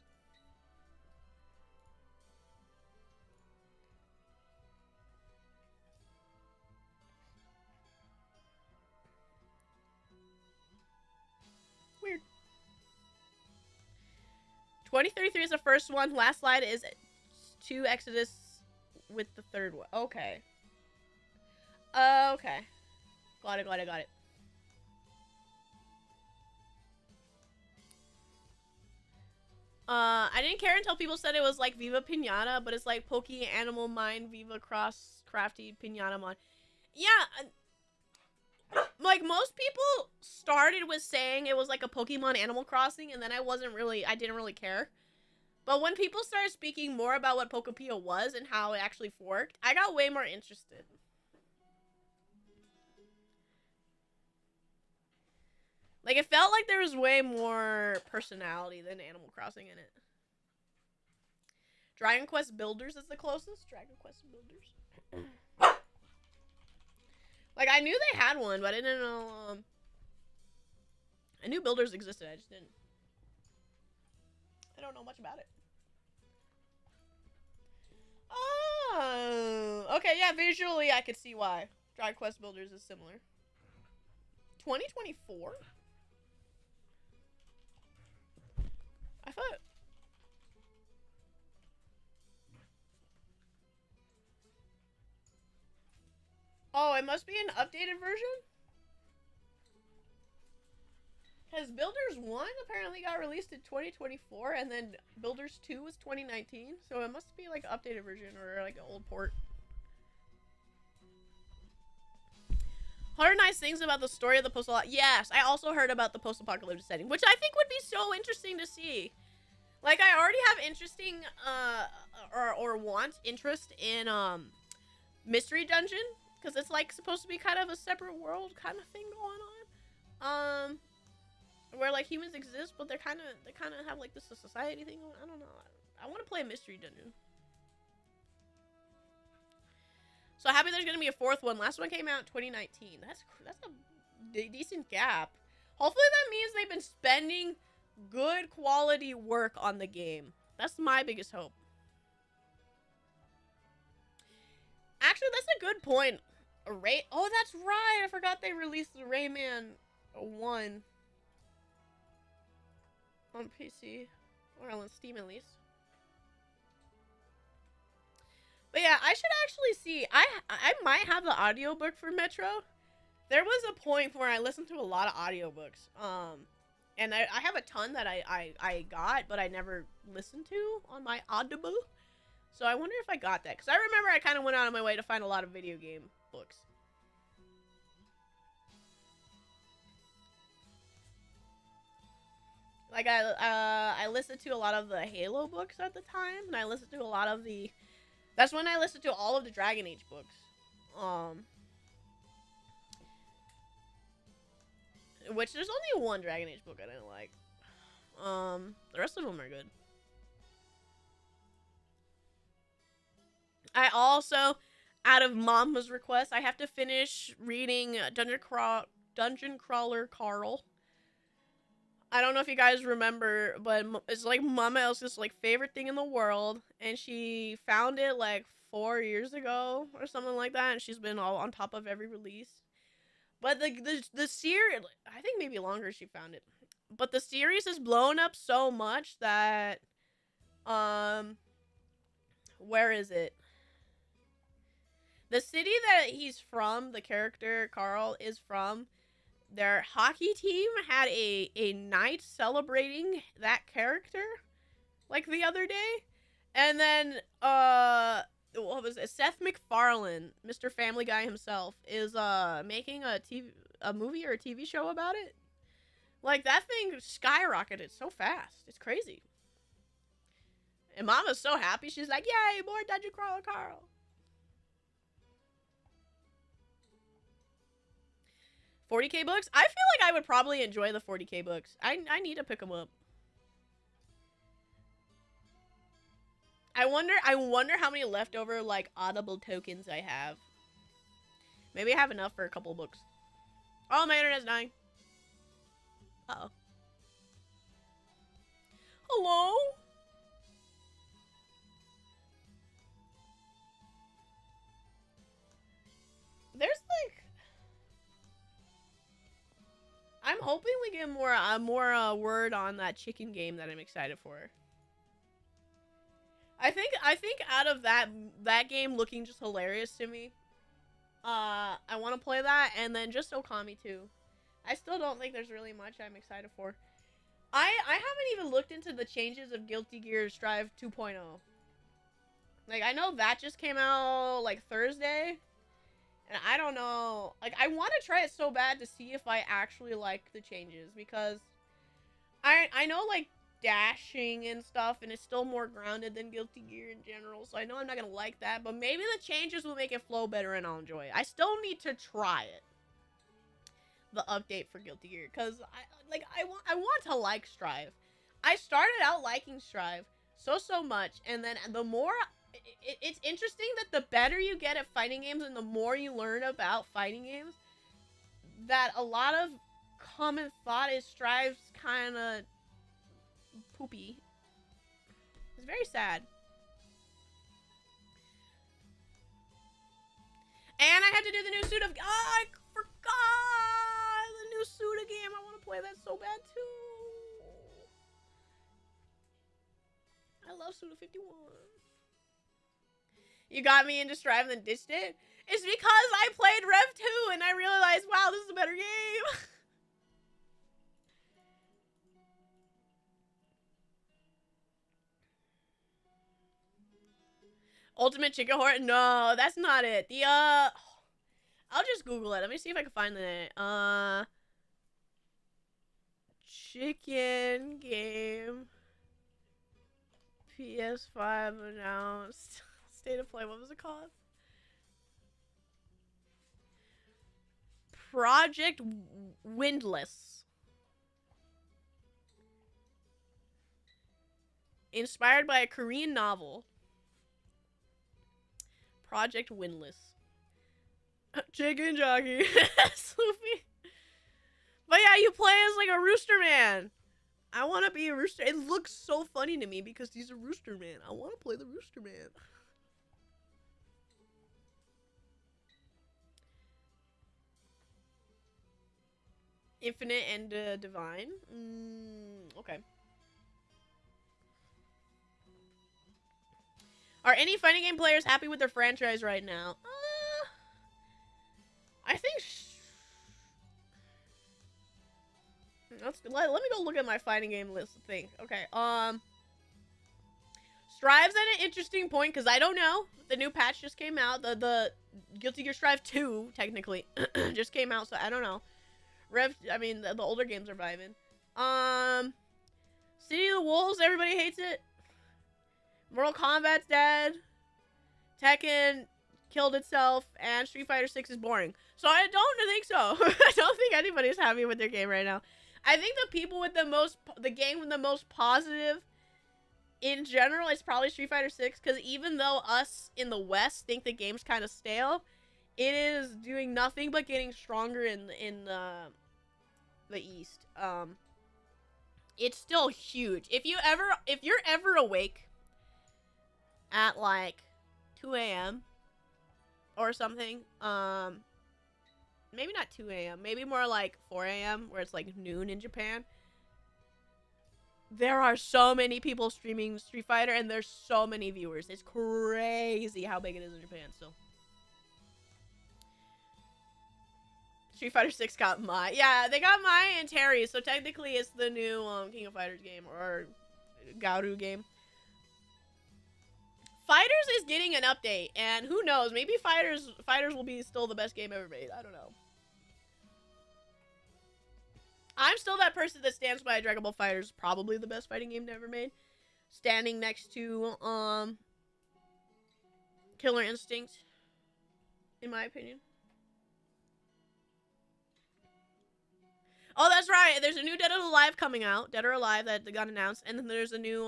Weird. 2033 is the first one. Last Light is 2 Exodus with the third one. Okay. Okay. Got it. I didn't care until people said it was like Viva Pinata, but it's like Pokey Animal Mind Viva Cross Crafty Pinata Mod. Yeah, like most people started with saying it was like a Pokemon Animal Crossing, and then I didn't really care. But when people started speaking more about what Pokopia was and how it actually forked, I got way more interested. Like, it felt like there was way more personality than Animal Crossing in it. Dragon Quest Builders is the closest. Dragon Quest Builders. Like, I knew they had one, but I didn't know, I knew Builders existed, I just didn't. I don't know much about it. Oh, okay, yeah, visually I could see why. Dragon Quest Builders is similar. 2024? I thought... Oh, it must be an updated version? Because Builders 1 apparently got released in 2024, and then Builders 2 was 2019, so it must be like an updated version or like an old port. 100 nice things about the story of the postal... Yes, I also heard about the post-apocalyptic setting, which I think would be so interesting to see. Like, I already have interesting, or want interest in, Mystery Dungeon, because it's, like, supposed to be kind of a separate world kind of thing going on. Where, like, humans exist, but they kind of have, like, this society thing going on. I don't know. I want to play a Mystery Dungeon. So happy there's gonna be a fourth one. Last one came out in 2019. That's a decent gap. Hopefully that means they've been spending good quality work on the game. That's my biggest hope. Actually, that's a good point. Oh, that's right. I forgot they released the Rayman 1 on PC, or on Steam at least. But yeah, I should actually see. I might have the audiobook for Metro. There was a point where I listened to a lot of audiobooks. And I have a ton that I got, but I never listened to on my Audible. So I wonder if I got that. Because I remember I kind of went out of my way to find a lot of video game books. Like, I listened to a lot of the Halo books at the time. And I listened to a lot of the... That's when I listened to all of the Dragon Age books. Which, there's only one Dragon Age book I didn't like. The rest of them are good. I also, out of Mama's request, I have to finish reading Dungeon Crawler Carl. I don't know if you guys remember, but it's like Mama Elsa's like favorite thing in the world, and she found it like 4 years ago or something like that, and she's been all on top of every release. But the series, I think maybe longer she found it, but the series has blown up so much that where is it? The city that he's from, the character Carl is from, their hockey team had a night celebrating that character, like, the other day. And then, what was it? Seth MacFarlane, Mr. Family Guy himself, is, making a movie or a TV show about it. Like, that thing skyrocketed so fast. It's crazy. And Mama's so happy. She's like, yay, more Dungeon Crawler Carl. 40k books? I feel like I would probably enjoy the 40k books. I need to pick them up. I wonder how many leftover, like, Audible tokens I have. Maybe I have enough for a couple books. Oh, my internet's dying. Uh-oh. Hello? There's, like... I'm hoping we get more word on that chicken game that I'm excited for. I think out of that game looking just hilarious to me, I want to play that, and then just Okami too. I still don't think there's really much I'm excited for. I haven't even looked into the changes of Guilty Gear Strive 2.0. Like, I know that just came out like Thursday. And I don't know, like, I want to try it so bad to see if I actually like the changes, because I know, like, dashing and stuff, and it's still more grounded than Guilty Gear in general, so I know I'm not going to like that, but maybe the changes will make it flow better and I'll enjoy it. I still need to try it. the update for Guilty Gear, because I want to like Strive. I started out liking Strive so much, and then the more it's interesting that the better you get at fighting games and the more you learn about fighting games, that a lot of common thought is Strive's kind of poopy. It's very sad. And I had to do the new Suda. Oh, I forgot the new Suda game. I want to play that so bad too. I love Suda 51. You got me into Strive and then ditched it? It's because I played Rev 2 and I realized, wow, this is a better game. Ultimate Chicken Horse? No, that's not it. I'll just Google it. Let me see if I can find the chicken game PS5 announced. State of play. What was it called? Project Windless. Inspired by a Korean novel. Project Windless. Chicken jockey. Sloopy. But yeah, you play as like a rooster man. I want to be a rooster. It looks so funny to me because he's a rooster man. I want to play the rooster man. Infinite and Divine. Okay. Are any fighting game players happy with their franchise right now? I think. Let me go look at my fighting game list. Think. Okay. Strive's at an interesting point because I don't know. The new patch just came out. The Guilty Gear Strive 2 technically just came out, so I don't know. The older games are vibing. City of the Wolves, everybody hates it. Mortal Kombat's dead. Tekken killed itself, and Street Fighter 6 is boring. So I don't think so. I don't think anybody's happy with their game right now. I think the people with the game with the most positive in general is probably Street Fighter 6, because even though us in the West think the game's kind of stale, it is doing nothing but getting stronger in the East. It's still huge. If you're ever awake at like 2 a.m. or something, maybe not 2 a.m., maybe more like 4 a.m. where it's like noon in Japan, there are so many people streaming Street Fighter and there's so many viewers. It's crazy how big it is in Japan. So Street Fighter 6 got Mai. Yeah, they got Mai and Terry, so technically it's the new King of Fighters game or Gauru game. Fighters is getting an update, and who knows, maybe Fighters will be still the best game ever made. I don't know. I'm still that person that stands by Dragon Ball FighterZ, probably the best fighting game ever made. Standing next to Killer Instinct, in my opinion. Oh, that's right. There's a new Dead or Alive coming out. Dead or Alive that got announced, and then there's a new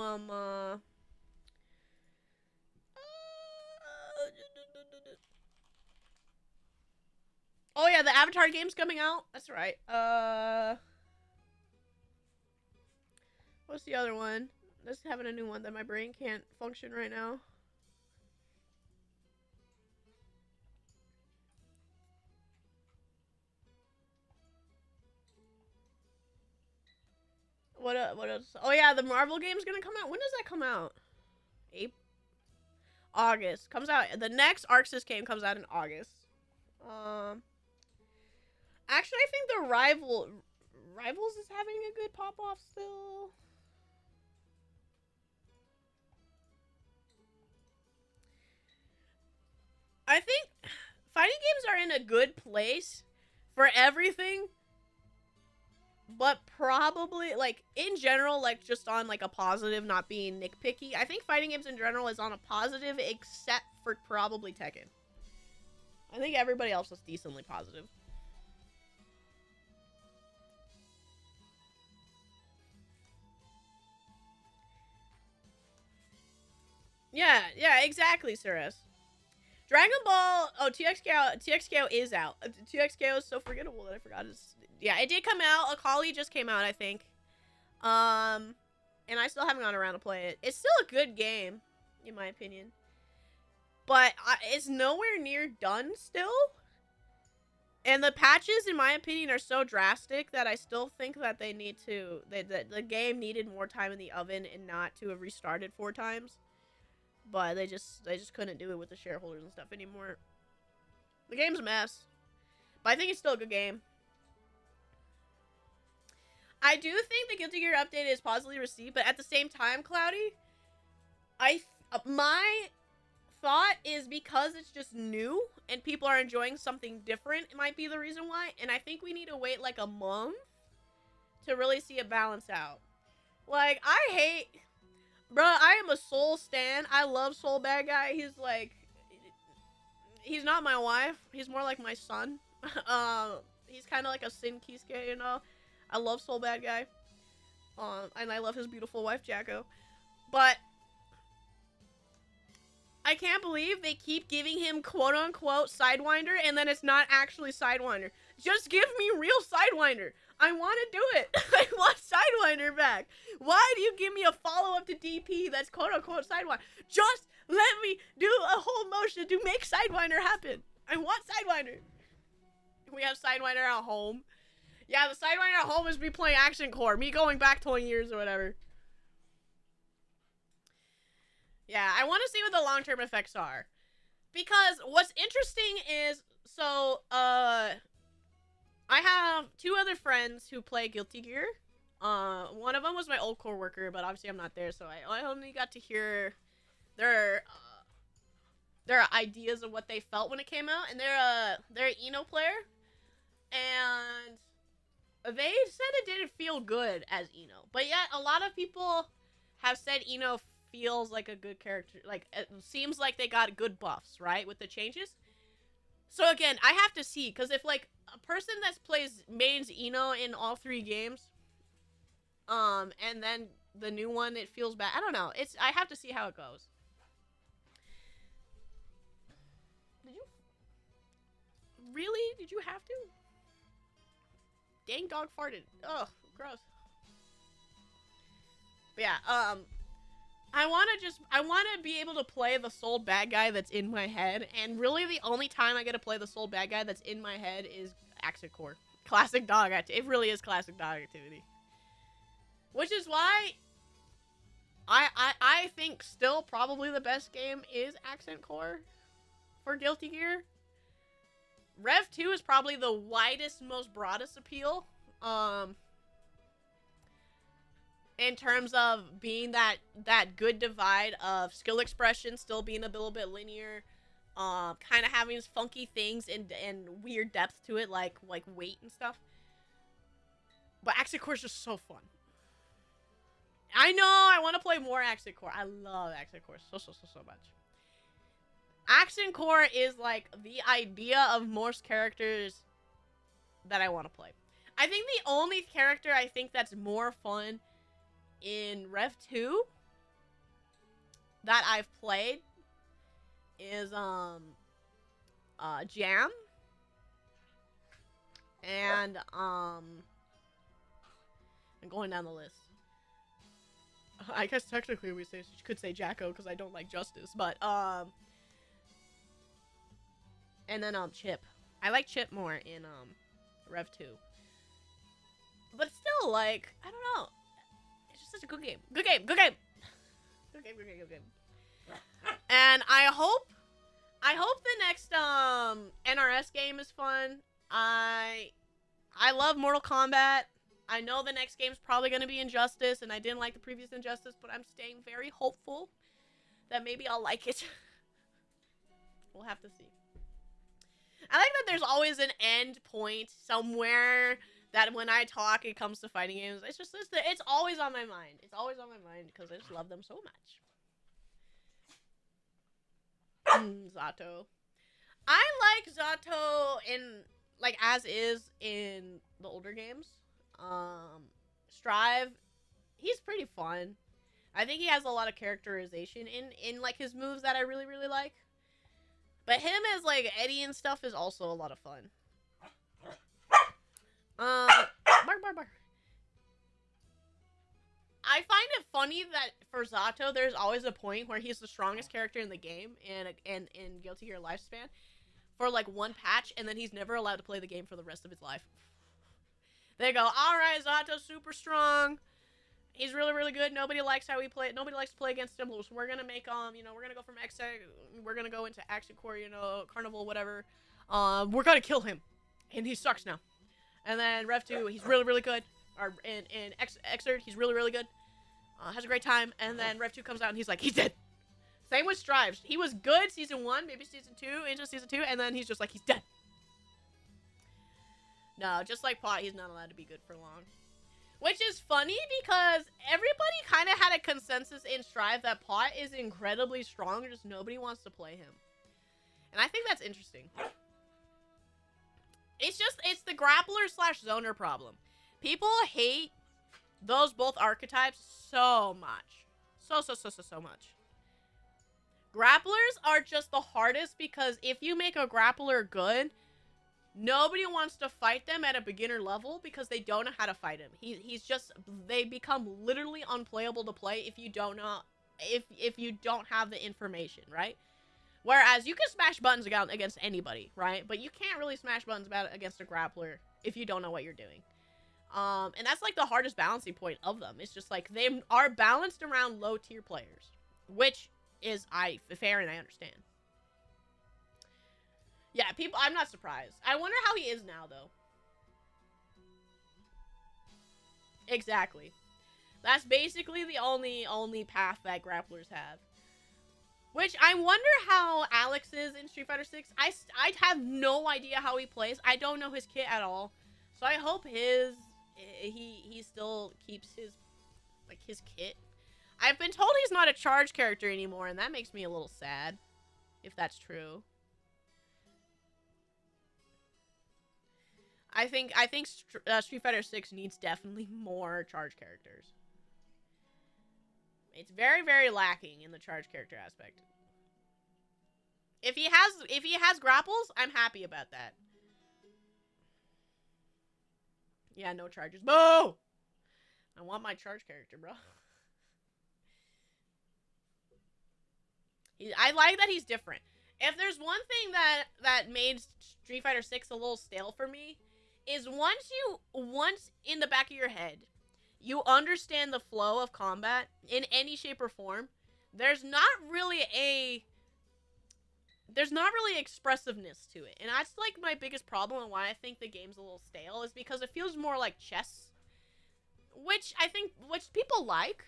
oh yeah, the Avatar game's coming out. That's right. What's the other one? Let's having a new one that my brain can't function right now. What else? Oh yeah, the Marvel game's gonna come out. When does that come out? August. Comes out. The next ArcSys game comes out in August. Actually, I think the Rivals is having a good pop-off still. I think fighting games are in a good place for everything, but probably, like, in general, like, just on, like, a positive, not being nitpicky, I think fighting games in general is on a positive, except for probably Tekken. I think everybody else is decently positive. Yeah, yeah, exactly, Suris. Dragon Ball. Oh, TXKO is out. TXKO is so forgettable that I forgot. Yeah, it did come out. Akali just came out, I think. And I still haven't gone around to play it. It's still a good game, in my opinion. But it's nowhere near done still. And the patches, in my opinion, are so drastic that I still think that they need to. That the game needed more time in the oven and not to have restarted 4 times. But they just couldn't do it with the shareholders and stuff anymore. The game's a mess. But I think it's still a good game. I do think the Guilty Gear update is positively received, but at the same time, Cloudy, my thought is because it's just new and people are enjoying something different, it might be the reason why. And I think we need to wait like a month to really see it balance out. Like, bruh, I am a Soul stan. I love Soul Bad Guy. He's like, he's not my wife. He's more like my son. He's kind of like a Sin Kisuke, you know? I love Soul Bad Guy. And I love his beautiful wife, Jacko. But I can't believe they keep giving him quote-unquote Sidewinder, and then it's not actually Sidewinder. Just give me real Sidewinder. I want to do it. I want Sidewinder back. Why do you give me a follow-up to DP that's quote-unquote Sidewinder? Just let me do a whole motion to make Sidewinder happen. I want Sidewinder. We have Sidewinder at home. Yeah, the Sidewinder at home is me playing Action Core. Me going back 20 years or whatever. Yeah, I want to see what the long-term effects are. Because what's interesting is, so, I have 2 other friends who play Guilty Gear. One of them was my old coworker, but obviously I'm not there, so I only got to hear their ideas of what they felt when it came out. And they're an Eno player. And they said it didn't feel good as Eno. But yet, a lot of people have said Eno feels like a good character. Like, it seems like they got good buffs, right? With the changes. So again, I have to see. Because if, like, a person that plays mains Eno in all 3 games, and then the new one, it feels bad. I don't know. I have to see how it goes. Did you? Really? Did you have to? Dang dog farted. Ugh, gross. But yeah, I want to be able to play the Soul Bad Guy that's in my head, and really the only time I get to play the Soul Bad Guy that's in my head is Action Core. Classic dog activity. It really is classic dog activity. Which is why I think still probably the best game is Accent Core for Guilty Gear. Rev 2 is probably the widest, most broadest appeal. In terms of being that good divide of skill expression, still being a little bit linear, kind of having funky things and weird depth to it, like weight and stuff. But Accent Core is just so fun. I know, I want to play more Accent Core. I love Accent Core so much. Accent Core is like the idea of most characters that I want to play. I think the only character I think that's more fun in Rev 2 that I've played is Jam. And I'm going down the list. I guess technically we could say Jacko because I don't like Justice, but and then Chip. I like Chip more in Rev 2. But still, like, I don't know. It's just such a good game. Good game. And I hope the next NRS game is fun. I love Mortal Kombat. I know the next game's probably going to be Injustice, and I didn't like the previous Injustice, but I'm staying very hopeful that maybe I'll like it. We'll have to see. I like that there's always an end point somewhere that when I talk, it comes to fighting games. It's always on my mind. It's always on my mind because I just love them so much. Zato. I like Zato as is in the older games. Strive, he's pretty fun. I think he has a lot of characterization in like his moves that I really, really like. But him as like Eddie and stuff is also a lot of fun. Bark, bark, bark. I find it funny that for Zato, there's always a point where he's the strongest character in the game and in Guilty Gear Lifespan for like one patch, and then he's never allowed to play the game for the rest of his life. They go, all right, Zato's super strong. He's really, really good. Nobody likes how he plays. Nobody likes to play against him. So we're gonna make you know, we're gonna go from we're gonna go into Action Core, you know, Carnival, whatever. We're gonna kill him, and he sucks now. And then Rev 2, he's really, really good. Or in Xrd, he's really, really good. Has a great time. And then Rev 2 comes out, and he's like, he's dead. Same with Strives. He was good season 1, maybe season 2, into season 2, and then he's just like, he's dead. No, just like Pot, he's not allowed to be good for long. Which is funny because everybody kind of had a consensus in Strive that Pot is incredibly strong, just nobody wants to play him. And I think that's interesting. It's the grappler slash zoner problem. People hate those both archetypes so much. So much. Grapplers are just the hardest because if you make a grappler good, nobody wants to fight them at a beginner level because they don't know how to fight him. They become literally unplayable to play if you don't know, if you don't have the information, right? Whereas you can smash buttons against anybody, right? But you can't really smash buttons against a grappler if you don't know what you're doing. And that's like the hardest balancing point of them. It's just like they are balanced around low tier players, which is fair and I understand. Yeah, people, I'm not surprised. I wonder how he is now, though. Exactly. That's basically the only path that grapplers have. Which, I wonder how Alex is in Street Fighter 6. I have no idea how he plays. I don't know his kit at all. So I hope he still keeps his kit. I've been told he's not a charge character anymore, and that makes me a little sad. If that's true. I think Street Fighter 6 needs definitely more charge characters. It's very, very lacking in the charge character aspect. If he has grapples, I'm happy about that. Yeah, no charges. Boo! I want my charge character, bro. I like that he's different. If there's one thing that made Street Fighter 6 a little stale for me, is once in the back of your head, you understand the flow of combat in any shape or form, there's not really expressiveness to it. And that's like my biggest problem and why I think the game's a little stale, is because it feels more like chess, which people like.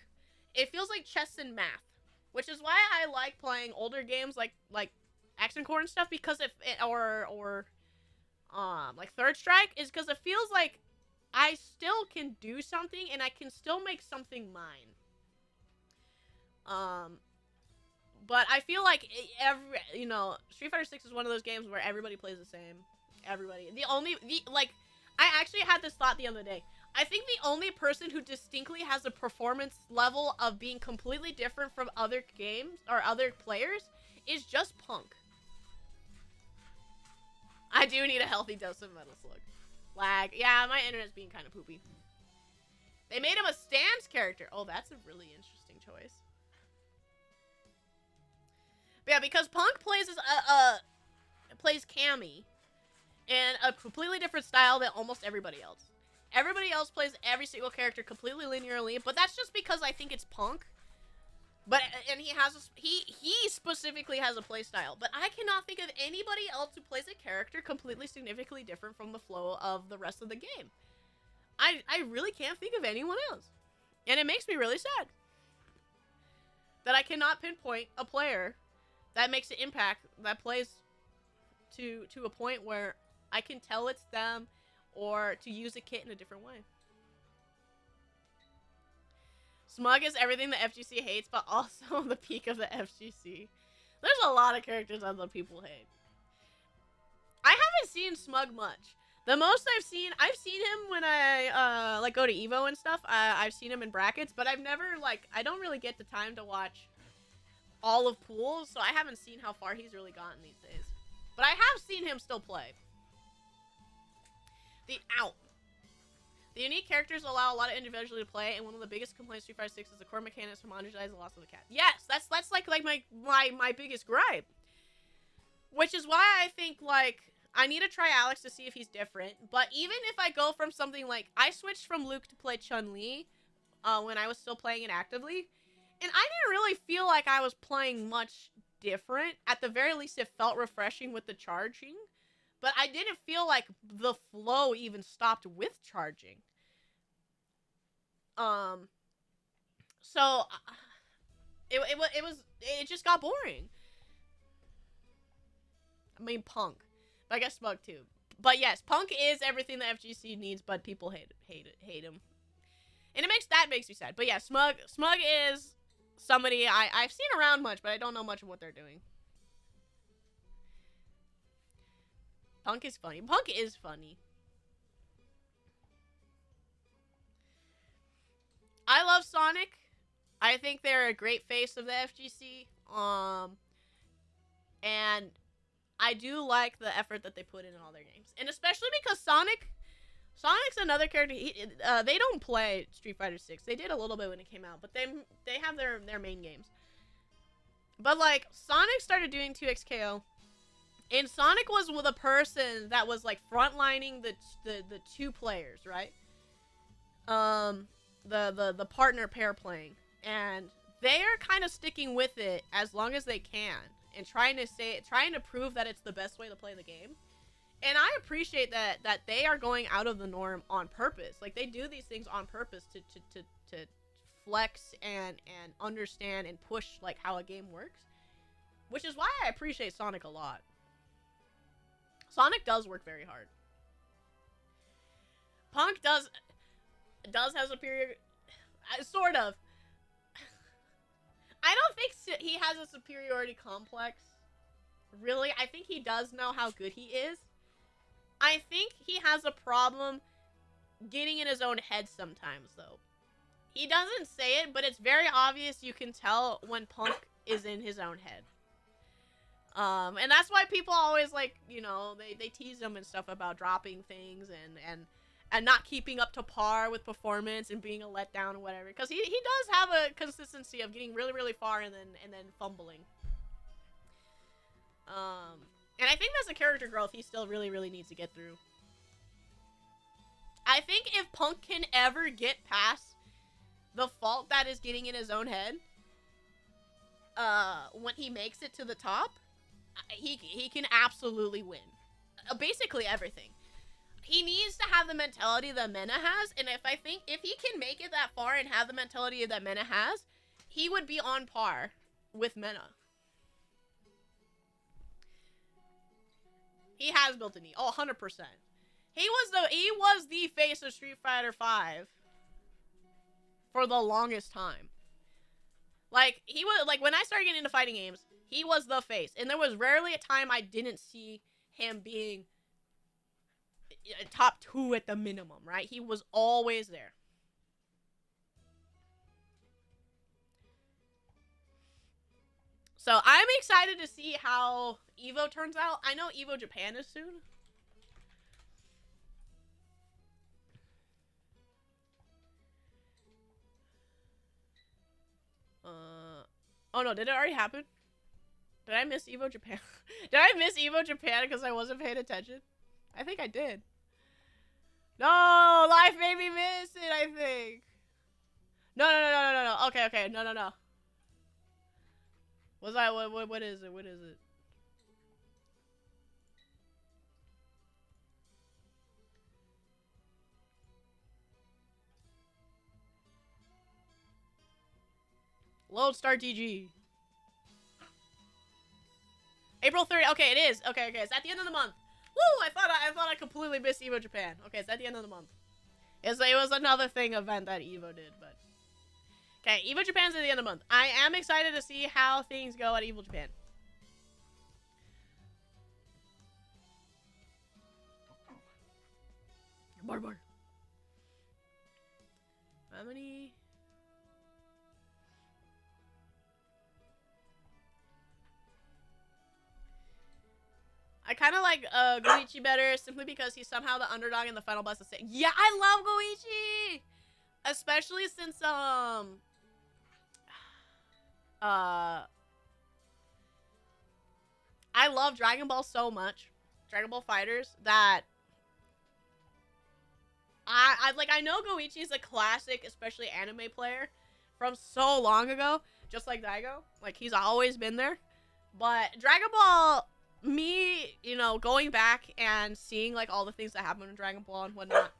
It feels like chess and math, which is why I like playing older games like Action Core and stuff, because like Third Strike, is because it feels like I still can do something and I can still make something mine. But I feel like Street Fighter 6 is one of those games where everybody plays the same. Everybody. I actually had this thought the other day. I think the only person who distinctly has a performance level of being completely different from other games or other players is just Punk. I do need a healthy dose of Metal Slug. Lag. Yeah, my internet's being kind of poopy. They made him a stance character. Oh, that's a really interesting choice. But yeah, because Punk plays plays Cammy in a completely different style than almost everybody else. Everybody else plays every single character completely linearly, but that's just because I think it's Punk. And he specifically has a play style, but I cannot think of anybody else who plays a character completely significantly different from the flow of the rest of the game. I really can't think of anyone else. And it makes me really sad that I cannot pinpoint a player that makes an impact, that plays to a point where I can tell it's them, or to use a kit in a different way. Smug is everything the FGC hates, but also the peak of the FGC. There's a lot of characters that the people hate. I haven't seen Smug much. The most I've seen him when I like go to Evo and stuff. I've seen him in brackets, but I've never I don't really get the time to watch all of pools, so I haven't seen how far he's really gotten these days. But I have seen him still play. The unique characters allow a lot of individuals to play, and one of the biggest complaints Street Fighter 6 is the core mechanics homogenize the loss of the cat. Yes, that's like my biggest gripe. Which is why I think I need to try Alex to see if he's different. But even if I go from something I switched from Luke to play Chun-Li when I was still playing it actively, and I didn't really feel like I was playing much different. At the very least, it felt refreshing with the charging. But I didn't feel like the flow even stopped with charging. So it just got boring. I mean, Punk. But I guess Smug too. But yes, Punk is everything the FGC needs, but people hate him. And that makes me sad. But yeah, Smug is somebody I've seen around much, but I don't know much of what they're doing. Punk is funny. Punk is funny. I love Sonic. I think they're a great face of the FGC. And I do like the effort that they put in all their games. And especially because Sonic's another character. They don't play Street Fighter 6. They did a little bit when it came out, but they have their main games. But Sonic started doing 2XKO. And Sonic was with a person that was frontlining the two players, right? The partner pair playing, and they are kind of sticking with it as long as they can, and trying to prove that it's the best way to play the game. And I appreciate that they are going out of the norm on purpose. They do these things on purpose to flex and understand and push how a game works, which is why I appreciate Sonic a lot. Sonic does work very hard. Punk does have superior... sort of. I don't think he has a superiority complex. Really, I think he does know how good he is. I think he has a problem getting in his own head sometimes, though. He doesn't say it, but it's very obvious you can tell when Punk is in his own head. And that's why people always they tease him and stuff about dropping things and not keeping up to par with performance and being a letdown or whatever. Because he does have a consistency of getting really, really far and then fumbling. And I think that's a character growth he still really, really needs to get through. I think if Punk can ever get past the fault that is getting in his own head, when he makes it to the top, he can absolutely win. Basically everything. He needs to have the mentality that Mena has, and if he can make it that far and have the mentality that Mena has, he would be on par with Mena. He has built a knee. Oh, 100%. He was the face of Street Fighter 5 for the longest time. He was when I started getting into fighting games, he was the face, and there was rarely a time I didn't see him being top 2 at the minimum, right? He was always there. So I'm excited to see how Evo turns out. I know Evo Japan is soon. Oh no, did it already happen? Did I miss Evo Japan? Did I miss Evo Japan because I wasn't paying attention? I think I did. No, life made me miss it, I think. No. Okay. No. Was I, what is it? What is it? Lodestar DG. April 30th. Okay, it is. Okay. It's at the end of the month. Woo! I thought I completely missed Evo Japan. Okay, it's at the end of the month. It was another event that Evo did, but okay, Evo Japan's at the end of the month. I am excited to see how things go at Evo Japan. Bark. How many? I kind of like Goichi better simply because he's somehow the underdog in the final boss. Yeah, I love Goichi, especially since I love Dragon Ball so much, Dragon Ball Fighters, that I know Goichi is a classic, especially anime player from so long ago, just like Daigo. Like, he's always been there. But Dragon Ball, me, you know, going back and seeing, like, all the things that happen in Dragon Ball and whatnot,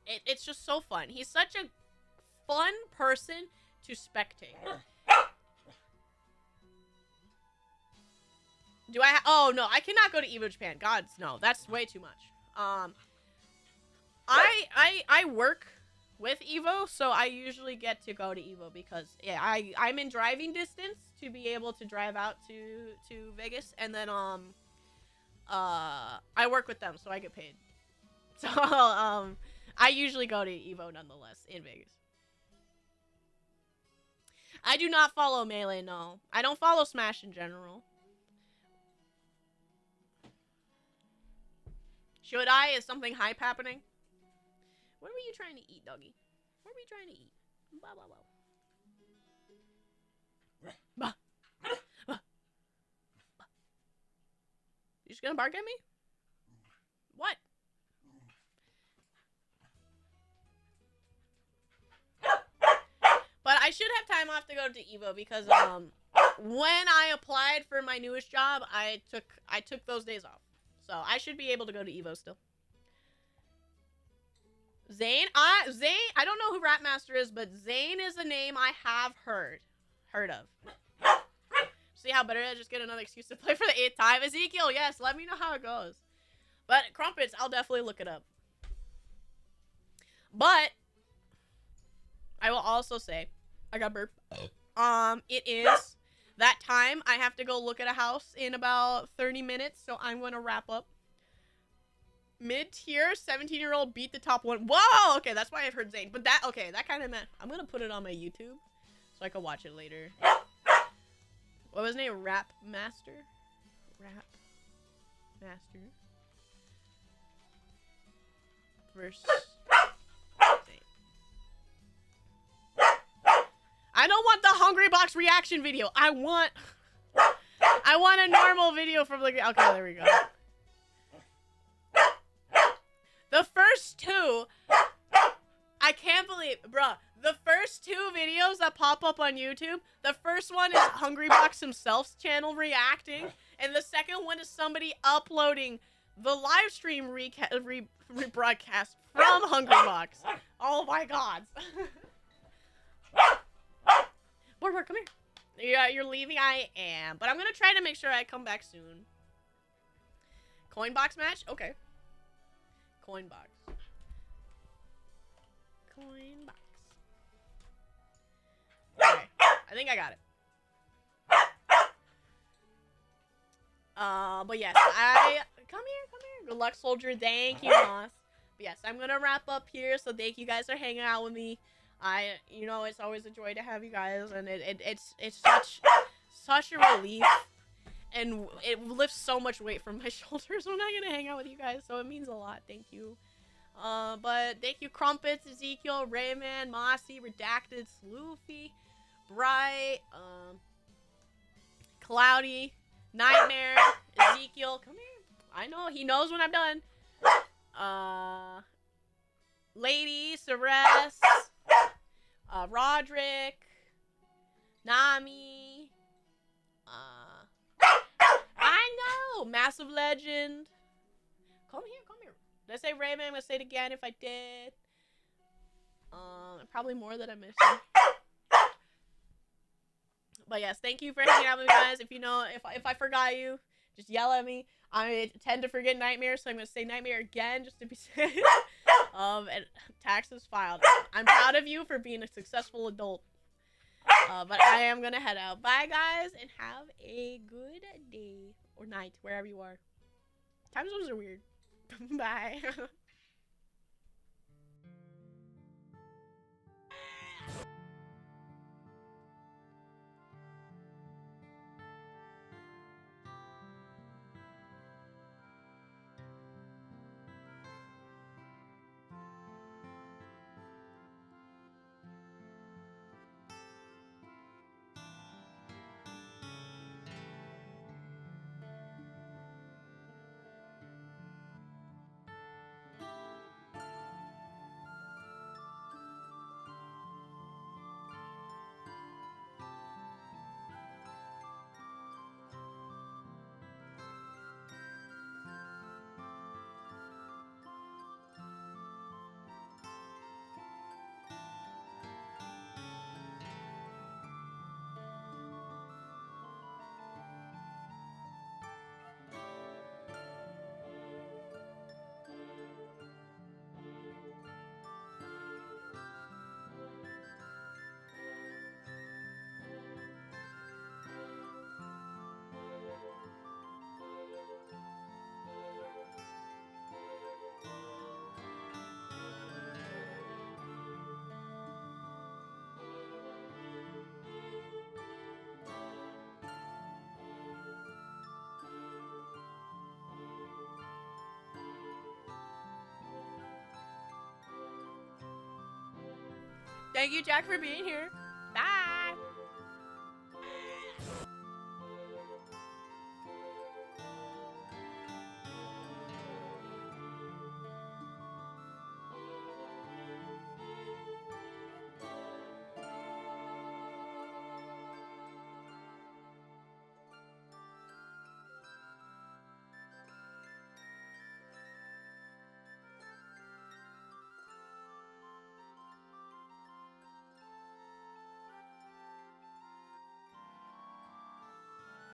it's just so fun. He's such a fun person to spectate. Do I oh, no, I cannot go to EVO Japan. God, no, that's way too much. I work with EVO, so I usually get to go to EVO because, yeah, I'm in driving distance to be able to drive out to Vegas, and then, I work with them, so I get paid. So, I usually go to EVO nonetheless in Vegas. I do not follow Melee, no. I don't follow Smash in general. Should I? Is something hype happening? What were you trying to eat, doggy? What were you trying to eat? Bah, bah, bah. Bah. Bah. Bah. You just gonna bark at me? What? But I should have time off to go to EVO because when I applied for my newest job, I took those days off. So I should be able to go to EVO still. Zane, I don't know who Rapmaster is, but Zane is a name I have heard of. See how better I just get another excuse to play for the 8th time. Ezekiel, yes, let me know how it goes. But Crumpets, I'll definitely look it up. But I will also say, I got burp. It is that time. I have to go look at a house in about 30 minutes, so I'm going to wrap up. Mid-tier, 17-year-old beat the top one. Whoa! Okay, that's why I've heard Zane. But that, okay, that kind of meant... I'm going to put it on my YouTube so I can watch it later. What was his name? Rap Master? Rap Master. Versus... Zane. I don't want the Hungry Box reaction video. I want a normal video from like... Okay, there we go. The first two, I can't believe, bruh, the first two videos that pop up on YouTube, the first one is Hungrybox himself's channel reacting, and the second one is somebody uploading the live stream rebroadcast from Hungrybox. Oh my god. Borg, come here. Yeah, you're leaving? I am, but I'm gonna try to make sure I come back soon. Coin box match? Okay. Coin box. Coin box. Okay, I think I got it. But yes, come here. Good luck, soldier. Thank you, Moss. But yes, I'm gonna wrap up here. So thank you guys for hanging out with me. You know, it's always a joy to have you guys, and it's such a relief. And it lifts so much weight from my shoulders when I'm gonna hang out with you guys, so it means a lot. Thank you. But thank you, Crumpets, Ezekiel, Rayman, Mossy, Redacted, Sloofy, Bright, Cloudy, Nightmare, Ezekiel. Come here. I know he knows when I'm done. Lady, Ceres, Roderick, Nami. I know! Massive Legend. Come here. Did I say Rayman? I'm gonna say it again if I did. Probably more that I missed. But yes, thank you for hanging out with me, guys. If you know, if I forgot you, just yell at me. I tend to forget Nightmare, so I'm gonna say Nightmare again just to be safe. And taxes filed. I'm proud of you for being a successful adult. But I am gonna head out. Bye, guys, and have a good day or night, wherever you are. Time zones are weird. Bye. Thank you, Jack, for being here.